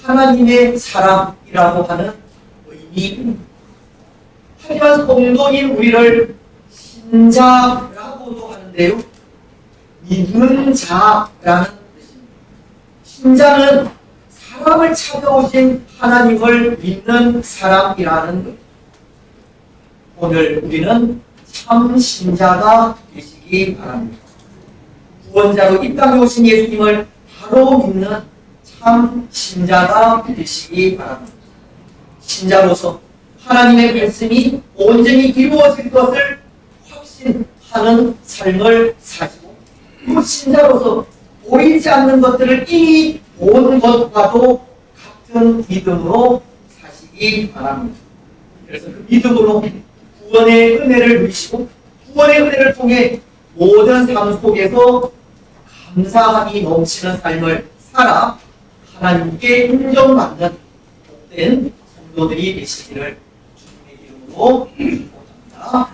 하나님의 사람이라고 하는 의미입니다. 하지만 성도인 우리를 신자라고도 하는데요. 믿는 자라는 뜻입니다. 신자는 사람을 찾아오신 하나님을 믿는 사람이라는 것. 오늘 우리는 참 신자가 되시기 바랍니다. 구원자로 이 땅에 오신 예수님을 바로 믿는 참 신자가 되시기 바랍니다. 신자로서 하나님의 말씀이 온전히 이루어질 것을 확신하는 삶을 사시고 그 신자로서 보이지 않는 것들을 이미 본 것과도 같은 믿음으로 사시기 바랍니다. 그래서 그 믿음으로 구원의 은혜를 누리시고 구원의 은혜를 통해 모든 삶 속에서 감사함이 넘치는 삶을 살아 하나님께 인정받는 복된 성도들이 되시기를 주님의 이름으로 축복합니다. 545장.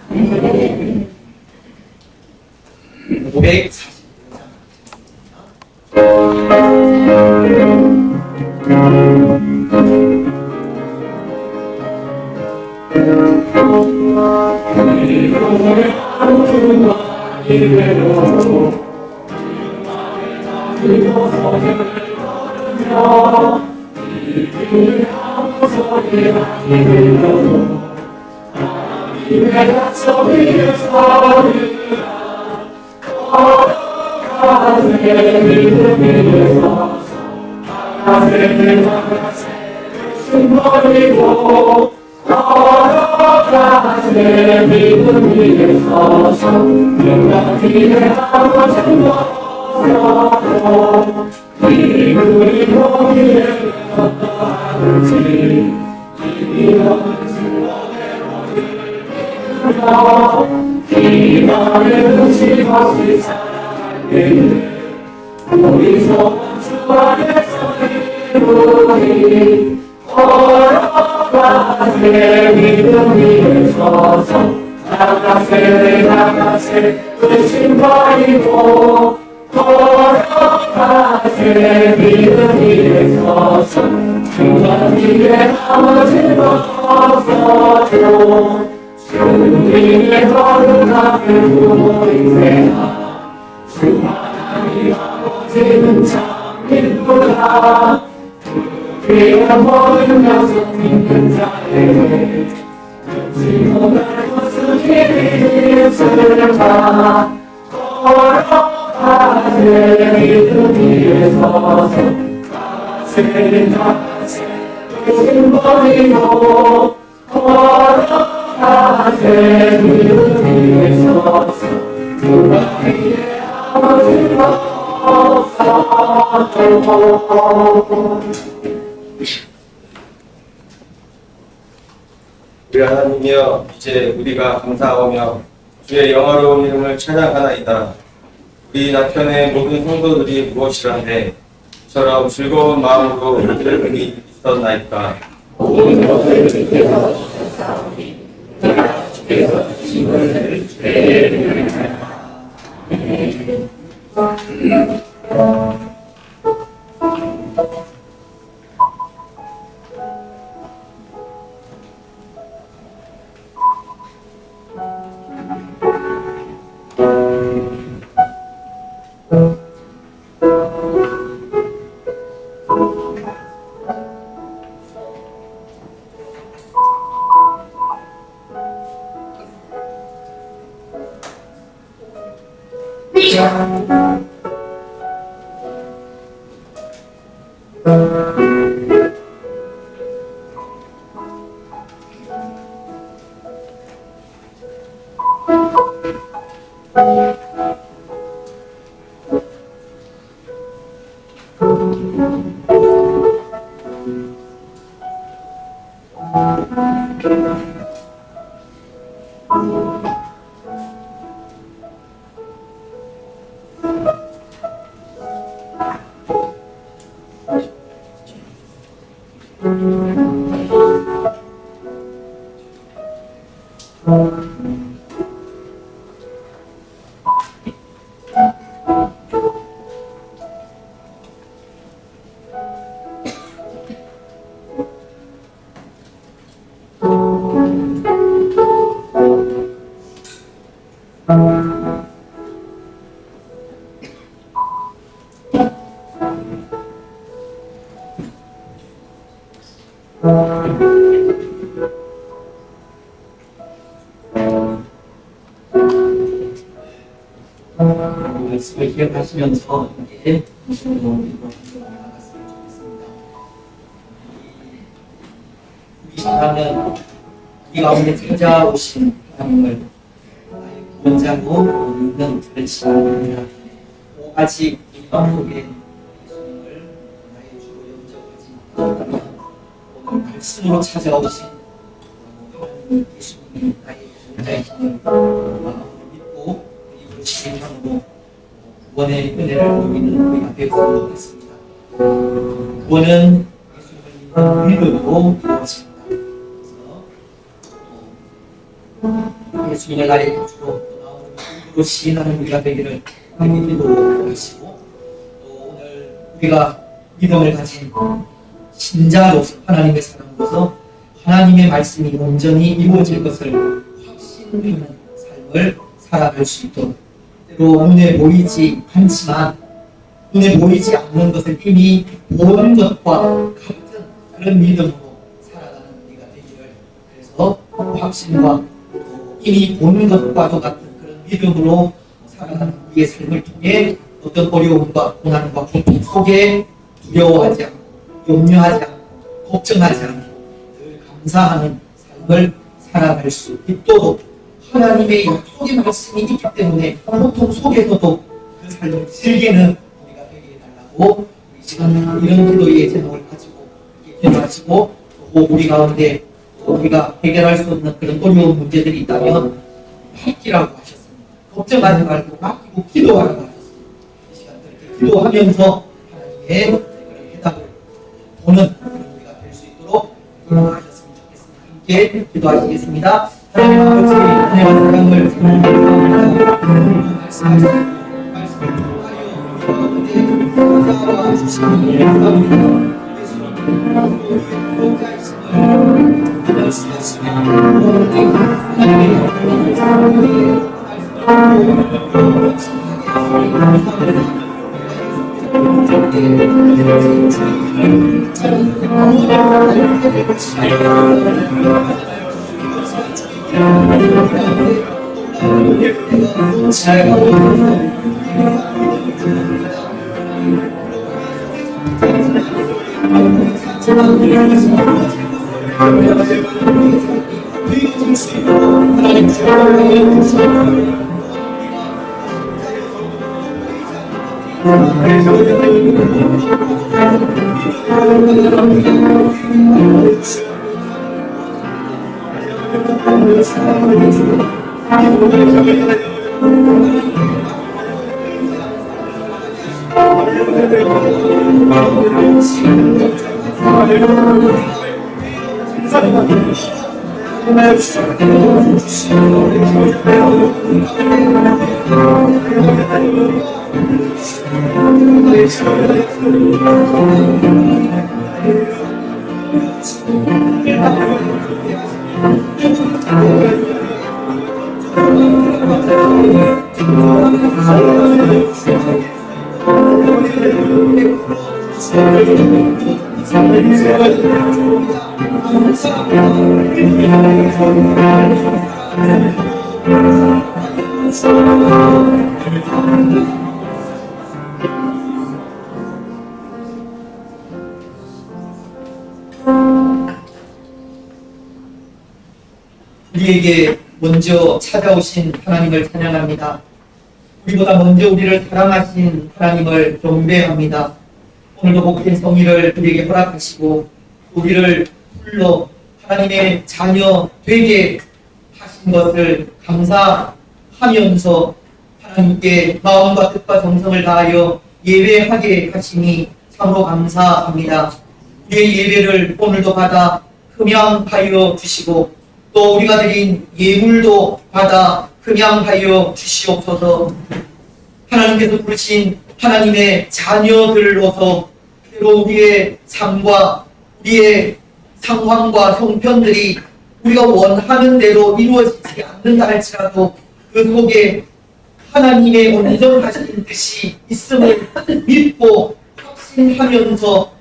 우리 하나님이여, 이제 우리가 감사하며 주의 영화로운 이름을 찬양하나이다. 우리 나편의 모든 성도들이 무엇이라네 이처럼 즐거운 마음으로 들음이 있었나이까. 말씀을 기억하시면서 함께 나갔으면 좋겠습니다. 우리 신앙은 우리 가운데 찾아오신 하나님을 나의 구원자고 믿는 그런 신앙입니다. 아직 우리 마음속에 예수님을 나의 주로 영접하지 못한다면 오늘 말씀으로 찾아오신 예수님이 나의 구원자이심을 마음으로 믿고 이루시는 향으로 구원의 은혜를 누리는 우리 앞에 서도록겠습니다. 구원은 예수님을 믿는 믿음으로 이루어집니다. 예수님을 나의 구주로 나오는 시인하는 우리가 되기를 하나님께 기도하시고, 또 오늘 우리가 믿음을 가진 신자로서 하나님의 사람으로서 하나님의 말씀이 온전히 이루어질 것을 확신하는 삶을 살아갈 수 있도록, 때로 눈에 보이지 않지만 눈에 보이지 않는 것을 이미 보는 것과 같은 그런 믿음으로 살아가는 우리가 되기를, 그래서 확신과 이미 보는 것과도 같은 그런 믿음으로 살아가는 우리의 삶을 통해 어떤 어려움과 고난과 고통 속에 두려워하지 않고 염려하지 않고 걱정하지 않고 늘 감사하는 삶을 살아갈 수 있도록 하나님의 약속의 말씀이 있기 때문에 고통 속에서도 그 삶을 즐기는 우리가 되게 해달라고 이 시간에 이런 기도의 제목을 가지고 이렇게 기도하시고, 또 우리 가운데 우리가 해결할 수 없는 그런 어려운 문제들이 있다면 맡기라고 하셨습니다. 걱정하지 말고 맡기고 기도하라고 하셨습니다. 이 시간 그렇게 기도하면서 하나님의 그런 해답을 보는 우리가 될 수 있도록 기도하셨으면 좋겠습니다. 함께 기도하시겠습니다. 하나님 아버지, 은혜와 사랑을 감사합니다. 말씀을 통하여 우리 가운데 역사와 주시니 감사합니다. 예수님, 우리의 구원자이심을 말씀하시며 하나님의 영광을 사랑하여 우리에게 먼저 찾아오신 하나님을 찬양합니다. 우리보다 먼저 우리를 사랑하신 하나님을 경배합니다. 오늘도 복된 성의를 우리에게 허락하시고 우리를 불러 하나님의 자녀 되게 하신 것을 감사하면서 하나님께 마음과 뜻과 정성을 다하여 예배하게 하시니 참으로 감사합니다. 우리의 예배를 오늘도 받아 흠양하여 주시고 또 우리가 드린 예물도 받아 흠양하여 주시옵소서. 하나님께서 부르신 하나님의 자녀들로서 때로 우리의 삶과 우리의 상황과 형편들이 우리가 원하는 대로 이루어지지 않는다 할지라도 그 속에 하나님의 온전하신 뜻이 있음을 믿고 확신하면서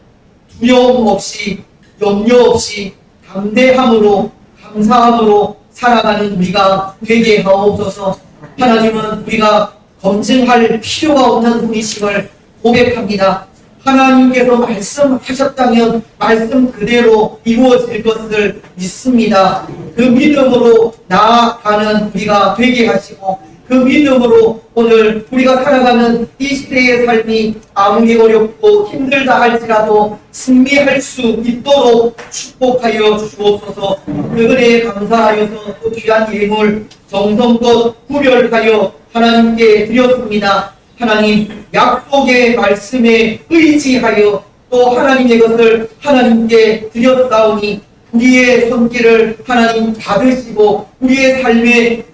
두려움 없이 염려 없이 담대함으로 감사함으로 살아가는 우리가 되게 하옵소서. 하나님은 우리가 검증할 필요가 없는 분이심을 고백합니다. 하나님께서 말씀하셨다면 말씀 그대로 이루어질 것을 믿습니다. 그 믿음으로 나아가는 우리가 되게 하시고 그 믿음으로 오늘 우리가 살아가는 이 시대의 삶이 아무리 어렵고 힘들다 할지라도 승리할 수 있도록 축복하여 주옵소서. 그 은혜에 감사하여서 또 귀한 예물 정성껏 구별하여 하나님께 드렸습니다. 하나님 약속의 말씀에 의지하여 또 하나님의 것을 하나님께 드렸사오니 우리의 손길을 하나님 받으시고 우리의 삶에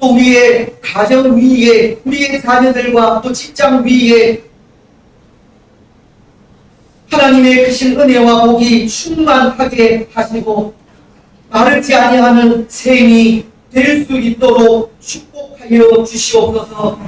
또 우리의 가정 위에, 우리의 자녀들과 또 직장 위에 하나님의 크신 은혜와 복이 충만하게 하시고 마르지 아니하는 샘이 될 수 있도록 축복하여 주시옵소서.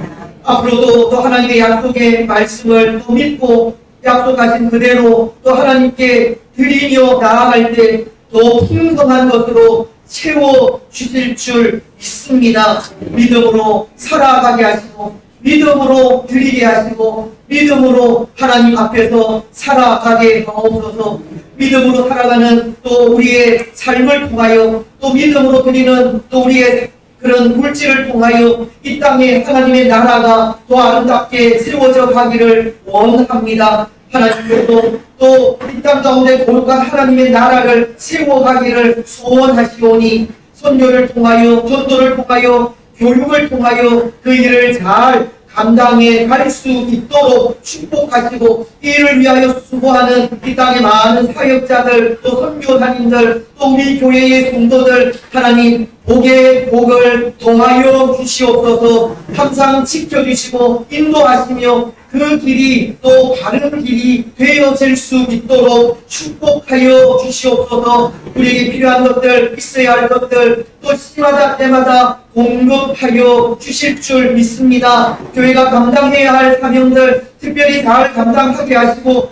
앞으로도 또 하나님의 약속의 말씀을 또 믿고 약속하신 그대로 또 하나님께 드리며 나아갈 때 더 풍성한 것으로 채워 주실 줄 믿습니다. 믿음으로 살아가게 하시고 믿음으로 드리게 하시고 믿음으로 하나님 앞에서 살아가게 하옵소서. 믿음으로 살아가는 또 우리의 삶을 통하여 또 믿음으로 드리는 또 우리의 그런 물질을 통하여 이 땅에 하나님의 나라가 더 아름답게 세워져 가기를 원합니다. 하나님께서 또 이 땅 가운데 거룩한 하나님의 나라를 세워가기를 소원하시오니 선교를 통하여 전도를 통하여 교육을 통하여 그 일을 잘 감당해 갈 수 있도록 축복하시고 이를 위하여 수고하는 이 땅의 많은 사역자들 또 선교사님들 또 우리 교회의 성도들 하나님 복의 복을 더하여 주시옵소서. 항상 지켜주시고 인도하시며 그 길이 또 바른 길이 되어질 수 있도록 축복하여 주시옵소서. 우리에게 필요한 것들, 있어야 할 것들 또 시마다 때마다 공급하여 주실 줄 믿습니다. 교회가 감당해야 할 사명들 특별히 잘 감당하게 하시고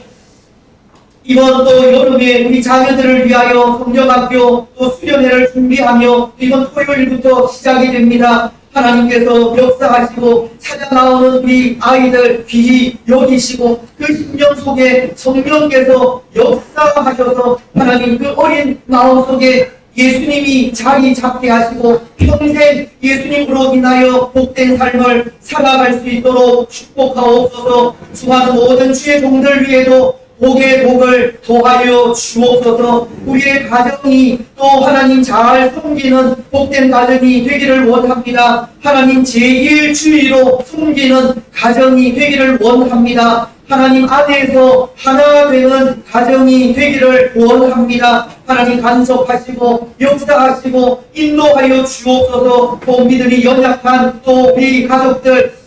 이번 또 여름에 우리 자녀들을 위하여 성경학교 또 수련회를 준비하며 이번 토요일부터 시작이 됩니다. 하나님께서 역사하시고 찾아 나오는 우리 아이들 귀히 여기시고 그 심령 속에 성령께서 역사하셔서 하나님 그 어린 마음 속에 예수님이 자리 잡게 하시고 평생 예수님으로 인하여 복된 삶을 살아갈 수 있도록 축복하옵소서. 수많은 모든 주의 종들 위에도 복의 복을 더하여 주옵소서. 우리의 가정이 또 하나님 잘 섬기는 복된 가정이 되기를 원합니다. 하나님 제1주의로 섬기는 가정이 되기를 원합니다. 하나님 안에서 하나 되는 가정이 되기를 원합니다. 하나님 간섭하시고 역사하시고 인도하여 주옵소서. 또 믿음이 연약한 또 우리 가족들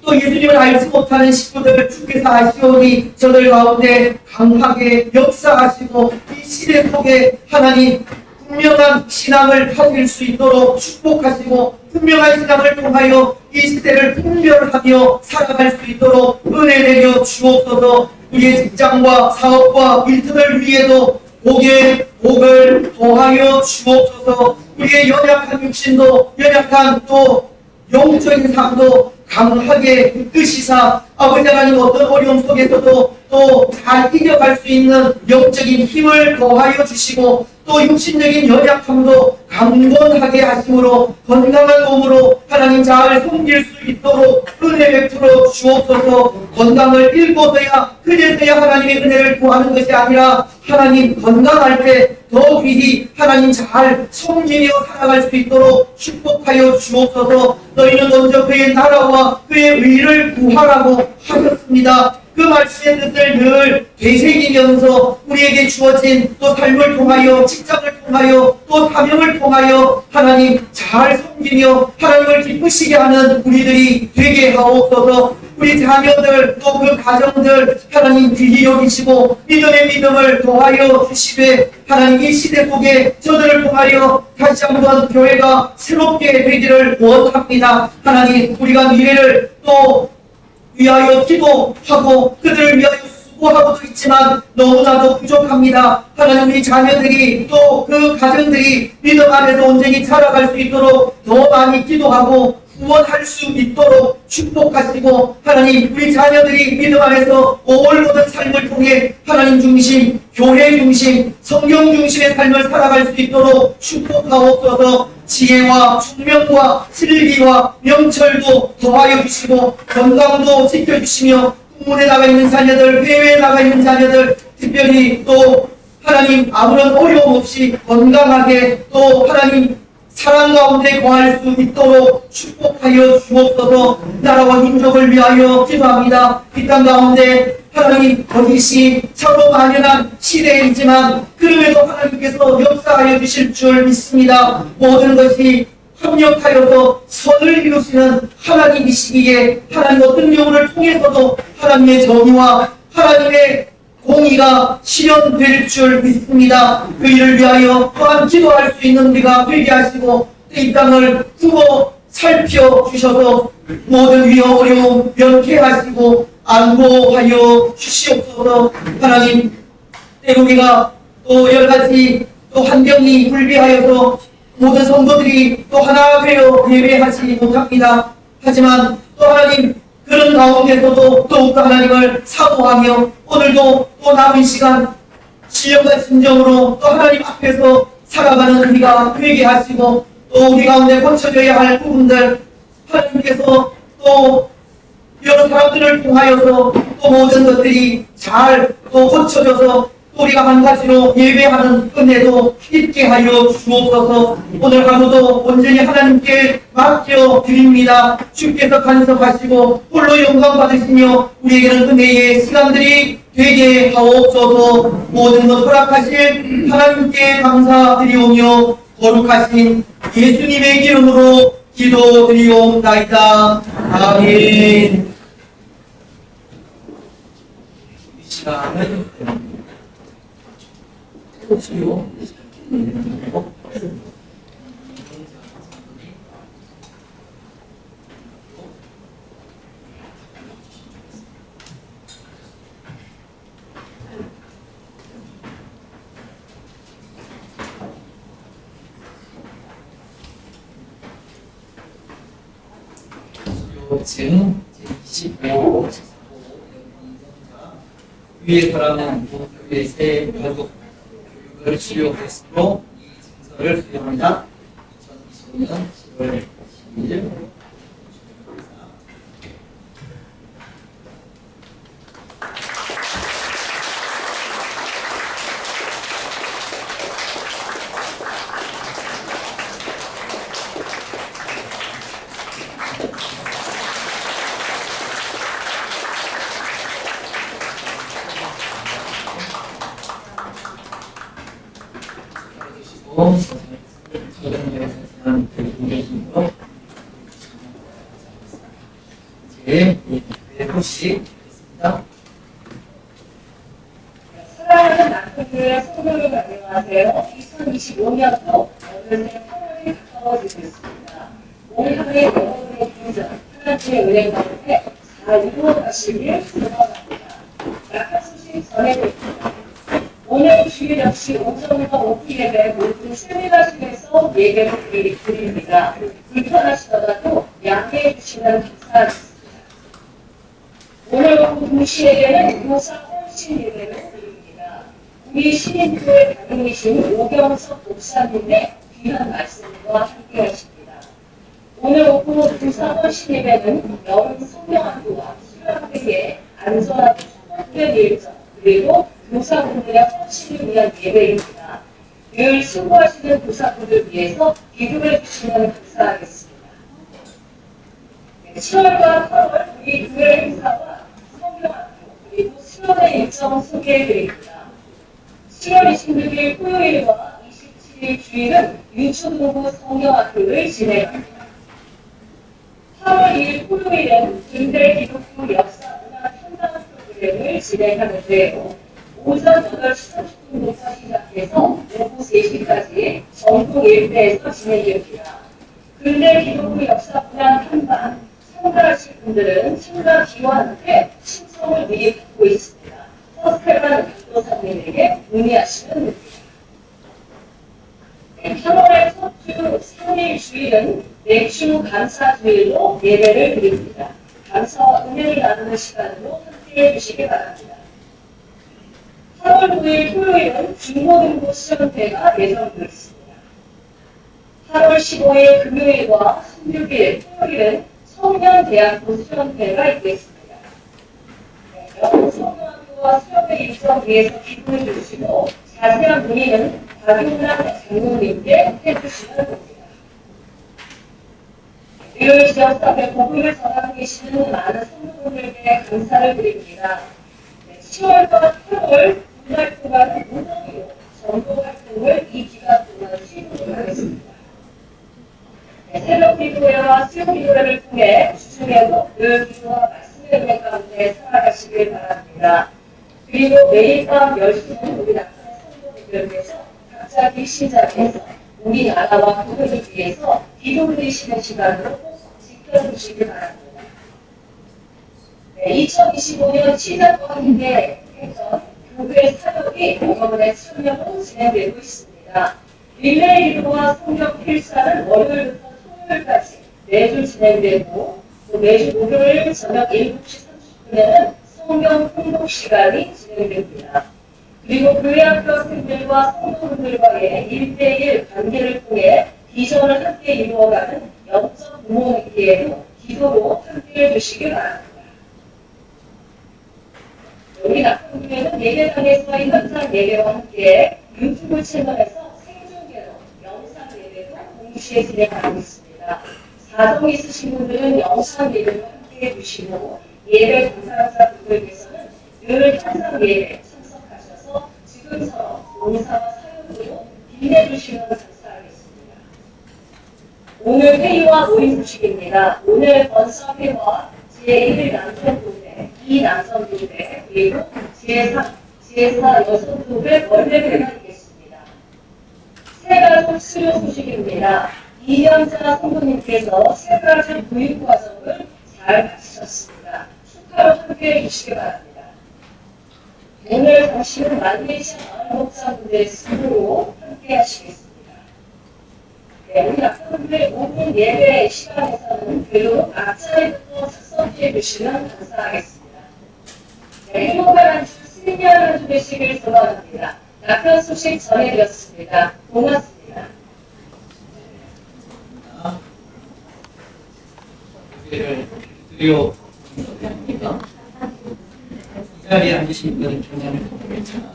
또 예수님을 알지 못하는 식구들 주께서 아시오니 저들 가운데 강하게 역사하시고 이 시대 속에 하나님 분명한 신앙을 가질 수 있도록 축복하시고 분명한 신앙을 통하여 이 시대를 분별하며 살아갈 수 있도록 은혜 내려 주옵소서. 우리의 직장과 사업과 일터를 위해도 복의 복을 더하여 주옵소서. 우리의 연약한 육신도 연약한 또 영적인 삶도 강하게 이끄시사 아버지 하나님 어떤 어려움 속에서도 또 잘 이겨갈 수 있는 영적인 힘을 더하여 주시고 또 육신적인 연약함도 강건하게 하심으로 건강한 몸으로 하나님 잘 섬길 수 있도록 은혜 베풀어 주옵소서. 건강을 잃고서야 그제서야 하나님의 은혜를 구하는 것이 아니라 하나님 건강할 때 더 귀히 하나님 잘 섬기며 살아갈 수 있도록 축복하여 주옵소서. 너희는 먼저 그의 나라와 그의 의를 구하라고 하셨습니다. 그 말씀의 뜻을 늘 되새기면서 우리에게 주어진 또 삶을 통하여 직장을 통하여 또 사명을 통하여 하나님 잘 섬기며 하나님을 기쁘시게 하는 우리들이 되게 하옵소서. 우리 자녀들 또 그 가정들 하나님 귀히 여기시고 믿음의 믿음을 더하여 주시되 하나님 이 시대 속에 저들을 통하여 다시 한번 교회가 새롭게 되기를 원합니다. 하나님 우리가 미래를 또 위하여 기도하고 그들을 위하여 수고하고도 있지만 너무나도 부족합니다. 하나님 우리 자녀들이 또 그 가정들이 믿음 안에서 온전히 자라갈 수 있도록 더 많이 기도하고 후원할 수 있도록 축복하시고 하나님 우리 자녀들이 믿음 안에서 오월모든 삶을 통해 하나님 중심, 교회 중심, 성경 중심의 삶을 살아갈 수 있도록 축복하옵소서. 지혜와 총명과 슬기와 명철도 더하여 주시고 건강도 지켜주시며 공문에 나가 있는 자녀들, 해외에 나가 있는 자녀들 특별히 또 하나님 아무런 어려움 없이 건강하게 또 하나님 사랑 가운데 거할 수 있도록 축복하여 주옵소서. 나라와 민족을 위하여 기도합니다. 이 땅 가운데 하나님 거짓이 참으로 만연한 시대이지만 그럼에도 하나님께서 역사하여 주실 줄 믿습니다. 모든 것이 협력하여서 선을 이루시는 하나님이시기에 하나님 어떤 경우를 통해서도 하나님의 정의와 하나님의 공의가 실현될 줄 믿습니다. 그 일을 위하여 또한 기도할 수 있는 우리가 되게 하시고 이 땅을 두고 살펴주셔서 모든 위험 어려움 면케하시고 안보하여 주시옵소서. 하나님, 때로 우리가 또 여러 가지 또 환경이 불비하여서 모든 성도들이 또 하나 되어 예배하지 못합니다. 하지만 또 하나님, 그런 가운데서도 더욱더 하나님을 사모하며 오늘도 또 남은 시간 신령과 진정으로 또 하나님 앞에서 살아가는 우리가 되게 하시고 또 우리 가운데 고쳐져야 할 부분들 하나님께서 또 여러 사람들을 통하여서 또 모든 것들이 잘 또 고쳐져서 또 우리가 한 가지로 예배하는 은혜도 있게 하여 주옵소서. 오늘 하루도 온전히 하나님께 맡겨 드립니다. 주께서 간섭하시고 홀로 영광 받으시며 우리에게는 은혜의 시간들이 되게 하옵소서. 모든 것 허락하신 하나님께 감사드리오며 거룩하신 예수님의 이름으로 기도드리옵나이다. 아멘. 이 시간은 지금 25, 위에서라는 교회의 새 가족 교육을 수료했으므로 이 증서를 수령합니다. 2025년 10월 12일 이제 회고식 있습니다. 사랑하는 남편들 성도를 안녕하세요. 2025년도 어느새 8월이 가까워지고 있습니다. 올한해 영혼의 분전, 하나님의 은혜 가운데 잘 이루어가시길 소망합니다. 약한 소식 전해드립니다. 오늘 주일 역시 오전과 오후 예배 모두 세미나실에서 예배를 드립니다. 불편하시더라도 양해해 주시면 감사하겠습니다. 오늘 오후 2시에는 묘사 헌신 예배를 드립니다. 우리 신인교회 담임이신 오경석 목사님의 귀한 말씀과 함께 하십니다. 오늘 오후 묘사 헌신 예배는 여름 성경학교와 수련회의 안전하고 소통된 일정 그리고 교사분들의 헌신을 위한 예배입니다. 늘 수고하시는 교사분들 위해서 기도해 주시면 감사하겠습니다. 7월과 8월 우리 교회 행사와 성경학교 그리고 수련회 일정 소개해드립니다. 7월 26일 토요일과 27일 주일은 유초동부 성경학교를 진행합니다. 8월 2일 토요일은 근대 기독교 역사문화 탐방 프로그램을 진행하는데요. 오전 8시 30분부터 시작해서 오후 3시까지 전국 일대에서 진행됩니다. 근대 기독교 역사문화 탐방 참가하실 분들은 참가 기관한테 신청을 미리 받고 있습니다. 허스텔만 강도사님에게 문의하시면 됩니다. 8월의 첫 주 3일 주일은 매주 감사 주일로 예배를 드립니다. 감사와 은혜를 나누는 시간으로 함께해 주시기 바랍니다. 8월 9일 토요일은 중고등부 수련회가 예정되어 있습니다. 8월 15일 금요일과 16일 토요일은 청년대학부 수련회가 있겠습니다. 여러 청년학교와 수련회 일정 위해서 기도해 주시고 자세한 문의는 박용남 장로님께 해주시면 됩니다. 늘 지역사회 복음을 전하고 계시는 많은 성도분들께 감사를 드립니다. 10월과 8월 두 달 동안 무더기로 전도 활동을 이 기간 동안 시도를 하겠습니다. 새벽 기도회와 수요 기도회를 통해 주중에도 늘 기도와 말씀의 은혜 가운데 살아가시길 바랍니다. 그리고 매일 밤 10시는 우리 나타난 성도분들께서 각자 계신 자리에서 우리나라와 국민을 위해서 기도 드리시는 시간으로 꼭 지켜주시길 바랍니다. 네, 2025년 시작과 함께 했던 교회 사역이 병원에 참여로 진행되고 있습니다. 릴레이 기도와 성경 필사는 월요일부터 토요일까지 매주 진행되고 또 매주 목요일 저녁 7시 30분에는 성경 홍독 시간이 진행됩니다. 그리고 교회 학교생들과 성도분들과의 1대1 관계를 통해 비전을 함께 이루어가는 영적 부모님께도 기도로 함께해 주시기 바랍니다. 우리 낙동교회는 예배당에서의 현장 예배와 함께 유튜브 채널에서 생중계로 영상 예배도 동시에 진행하고 있습니다. 사정 있으신 분들은 영상 예배도 함께 해주시고 예배 봉사자분들께서는 늘 현장 예배 참석하셔서 지금처럼 봉사와 사역으로 빛내주시면 감사하겠습니다. 오늘 회의와 모임 소식입니다. 오늘 번사회와 제1 남성부대, 2 남성부대, 그리고 제4 여성부대 원래회가 있겠습니다. 새가족 수료 소식입니다. 2년차 성도님께서 새가족 교육 과정을 잘 마치셨습니다. 축하로 함께해 주시기 바랍니다. 오늘 당신은 말레이시아 마을목사분들의 수료로 함께 하시겠습니다. 네, 우리 학생분들 5분 예배 시간에서는 교육 앞자리부터 착석해 주시면 감사하겠습니다. 네, 행복한 한 주, 승리한 한 주 되시길 소망합니다. 낙현 소식 전해드렸습니다. 고맙습니다. 예배를 드려 합니다. 이 자리에 앉으신 분들은 굉장히 괜찮아.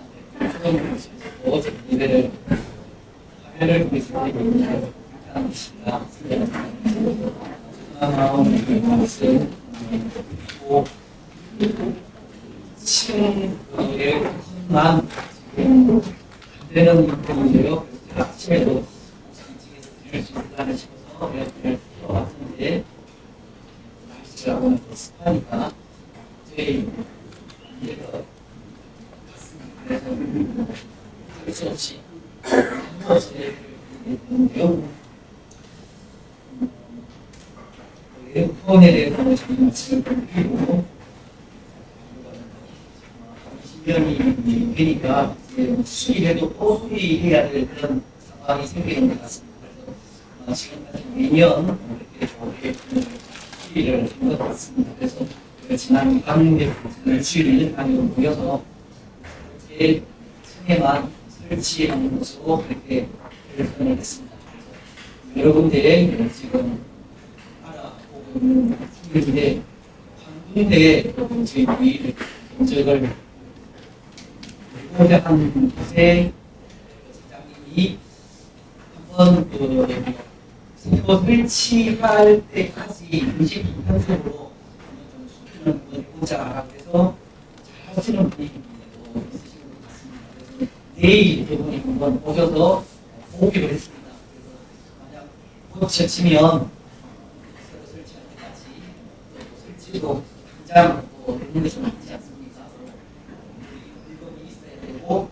어제 예배를 화면을 보겠습니다. 감사합니다. 마음 말씀 그리고 친구의 만 안 되는 분인데요. 제가 아침에도 지층에서 드릴 수 있다는 싶어서 이렇게 왔는데 날씨가 습하니까 저희 이해가 그래서 어쩔 수 없이 한번에 했는데요. 에어컨에 대해서 말씀을 드리고 20년이 되니까 수리해도 또 수리해야 될 그런 상황이 생기는 것 같습니다. 그래서 지금까지 매년 이렇게 좋게 수리를 한 것 같습니다. 그래서 지난 강대를 수리를 하려고 모여서 이렇게 층에만 설치하는 것으로 그렇게 결정했습니다. 여러 군데 지금 알아보고 중인데 한 군데 저희들이 인적을 한 곳에 직장인이 한번 새로 설치할 때까지 음식 편성으로 좀 수준을 보자라고 해서 잘 하시는 분이 있으신 것 같습니다. 그래서 내일 이분이 한번 오셔서 보기로 했습니다. 그래서 만약 고쳐지면 새로 설치할 때까지 설치도 당장 되는 것이 많지 않습니까? 물건이 있어야 되고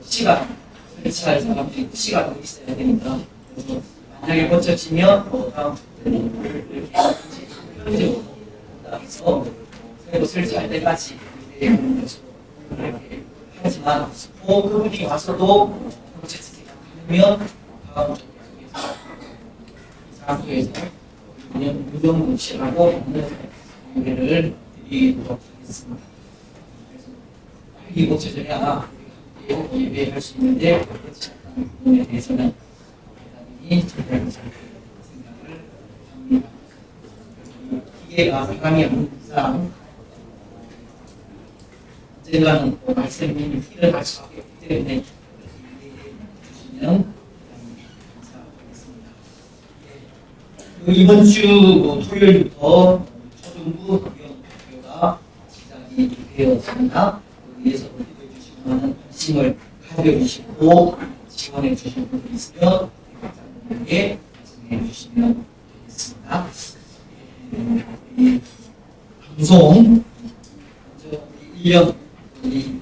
시간 설치할 사람들이 시간도 있어야 되니까 그래서 만약에 고쳐지면 다음 주에는 이렇게 현지적으로 해서 새로 설치할 때까지 되는 것으로 이렇게 하지만 그분이 와서도 고쳐지지 않으면 다음 주 계속해서 이 장소에서 유정 씨라고 하는 예배를 드리도록 하겠습니다. 그래서 빨리 고쳐져야 예배할 수 있는데 그렇지 않다는 부분에 대해서는 대단히 저희가 생각을 합니다. 기계가 상당히 없는 이상 언젠가는 말씀이 일어날 수밖에 없기 때문에 이해해 주시면 감사하겠습니다. 이번 주 토요일부터 초중부 성경학교가 시작이 되었습니다. 위해서 기도해 주시고 많은 관심을 가져주시고 지원해 주신 분들이 있으면 대표자분들에게 말씀해 주시면 우리 방송 먼저 우리 1년 우리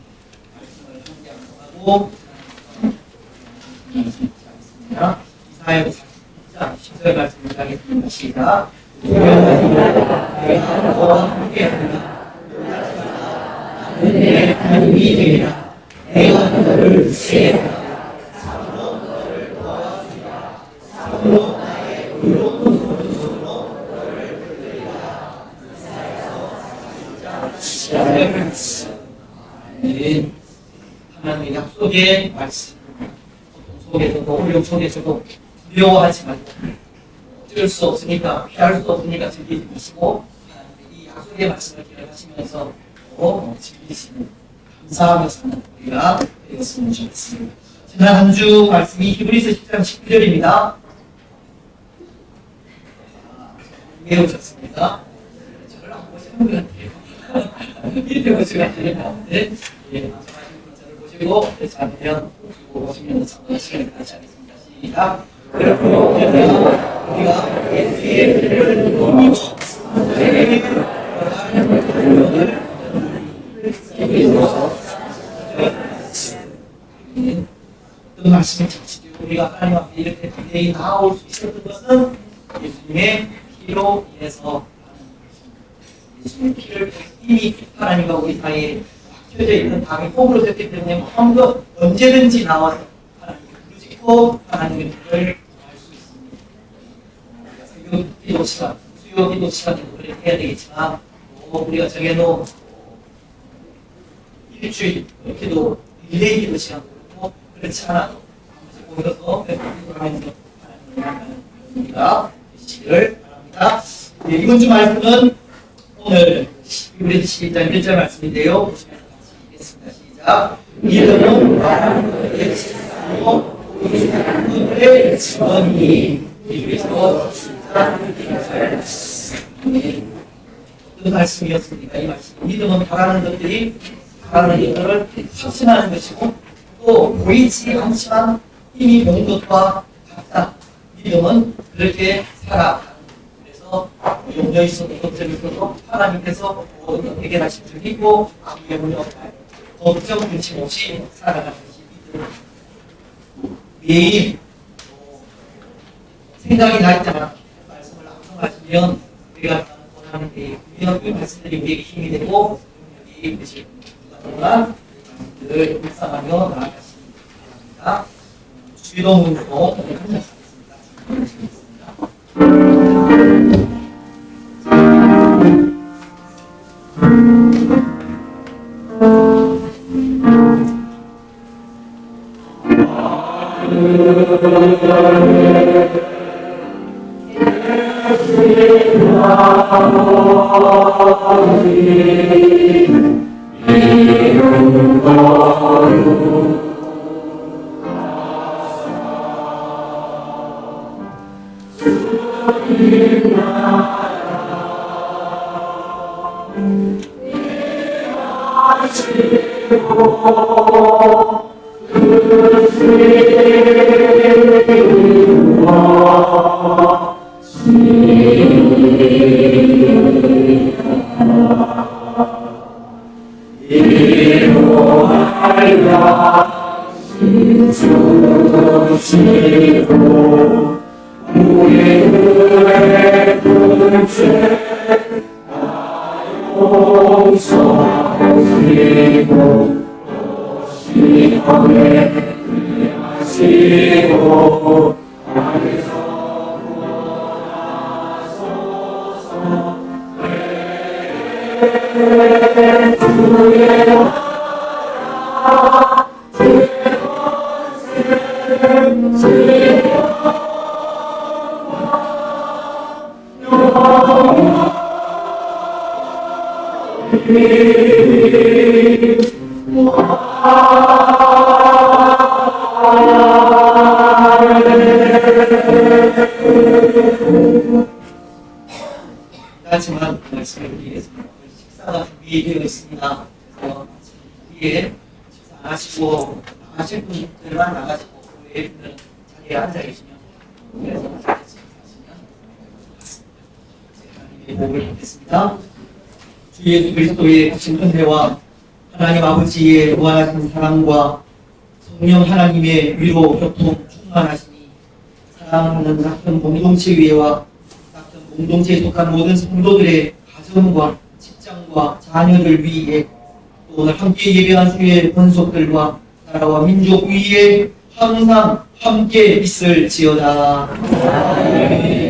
말씀을 함께 암송하고 말씀드리겠습니다. 이사야 41장 10절 말씀을 하겠습니다. 시작. 내가 너와 함께하리라. 내 하나님이 되리라. 내가 너를 세우리라. 하나님의 약속의 말씀, 고통 속에서도 어려움 속에서도 두려워하지 말고 어쩔 수 없으니까 피할 수 없으니까 즐기지 마시고 이 약속의 말씀을 기억하시면서 또 즐기시는 감사하며 사는 우리가 되었으면 좋겠습니다. 지난 한 주 말씀이 히브리서 10장 19절입니다. 배우셨습니다. 저를 안 보시는 것 같아요. 이렇게 보시면 되는 가운데 저를 보시고 자면 보시면서 참고할 시간을 같이 하겠습니다. 시작. 그리고 우리가 예수의 이름을 믿고 어떤 말씀을 자칫 우리가 하나님 앞에 이렇게 기대히 나아올 수 있었던 것은 예수님의 피로 인해서 예수님의 피를 이미 하나님과 우리 사이에 켜져 있는 담이 홈으로 됐기 때문에 마음껏 언제든지 나와서 하나님께 부르짖고 하나님의 뜻을 알 수 있습니다. 새벽 기도 시간, 수요 기도 시간에 그렇게 해야 되겠지만 우리가 정해놓은 일주일 기도 릴레이 기도 시간도 그렇고 그렇지 않아도 모여서 기도하면서 하나님을 만나는 시기를 바랍니다. 이번 주 말씀은 오늘 히브리서 12장 1절 말씀인데요. 보시면 같이 읽겠습니다. 시작. 믿음은 말하는 것에 실상이고 그들의 증언이 히브리서 10장 1절. 어떤 말씀이었습니까? 이 말씀. 믿음은 바라는 것들이 바라는 것들을 확신하는 것이고 또 보이지 않지만 이미 본 것과 같다. 믿음은 그렇게 살아가는. 그래서 염려 있어도 걱정 있어도 하나님께서 모든 것 해결하실 줄 믿고 아무 염려 걱정 근심 없이 살아가는 것이 믿음. 매일 생각이 날 때마다 말씀을 암송하시면 우리가 원하는 게 이 말씀들이 우리에게 힘이 되고 여기 계신 동안 말씀들을 묵상하며 나아가시기 바랍니다. 주의동문으로 하지만 말씀을 드리겠습니다. 식사가 준비되어 있습니다. 그래서 위에 식사하시고 나가실 분들만 나가시고 외의 분들은 자리에 앉아 계시면 그래서 식사하시면 좋겠습니다. 하나님의 목을 받겠습니다. 주 예수 그리스도의 크신 은혜와 하나님 아버지의 무한하신 사랑과 성령 하나님의 위로 교통 충만하시니 사랑하는 낙현 공동체위와 낙현 공동체에 속한 모든 성도들의 가정과 직장과 자녀들 위에 또 오늘 함께 예배한 주의 권속들과 나라와 민족 위에 항상 함께 있을지어다. 아멘.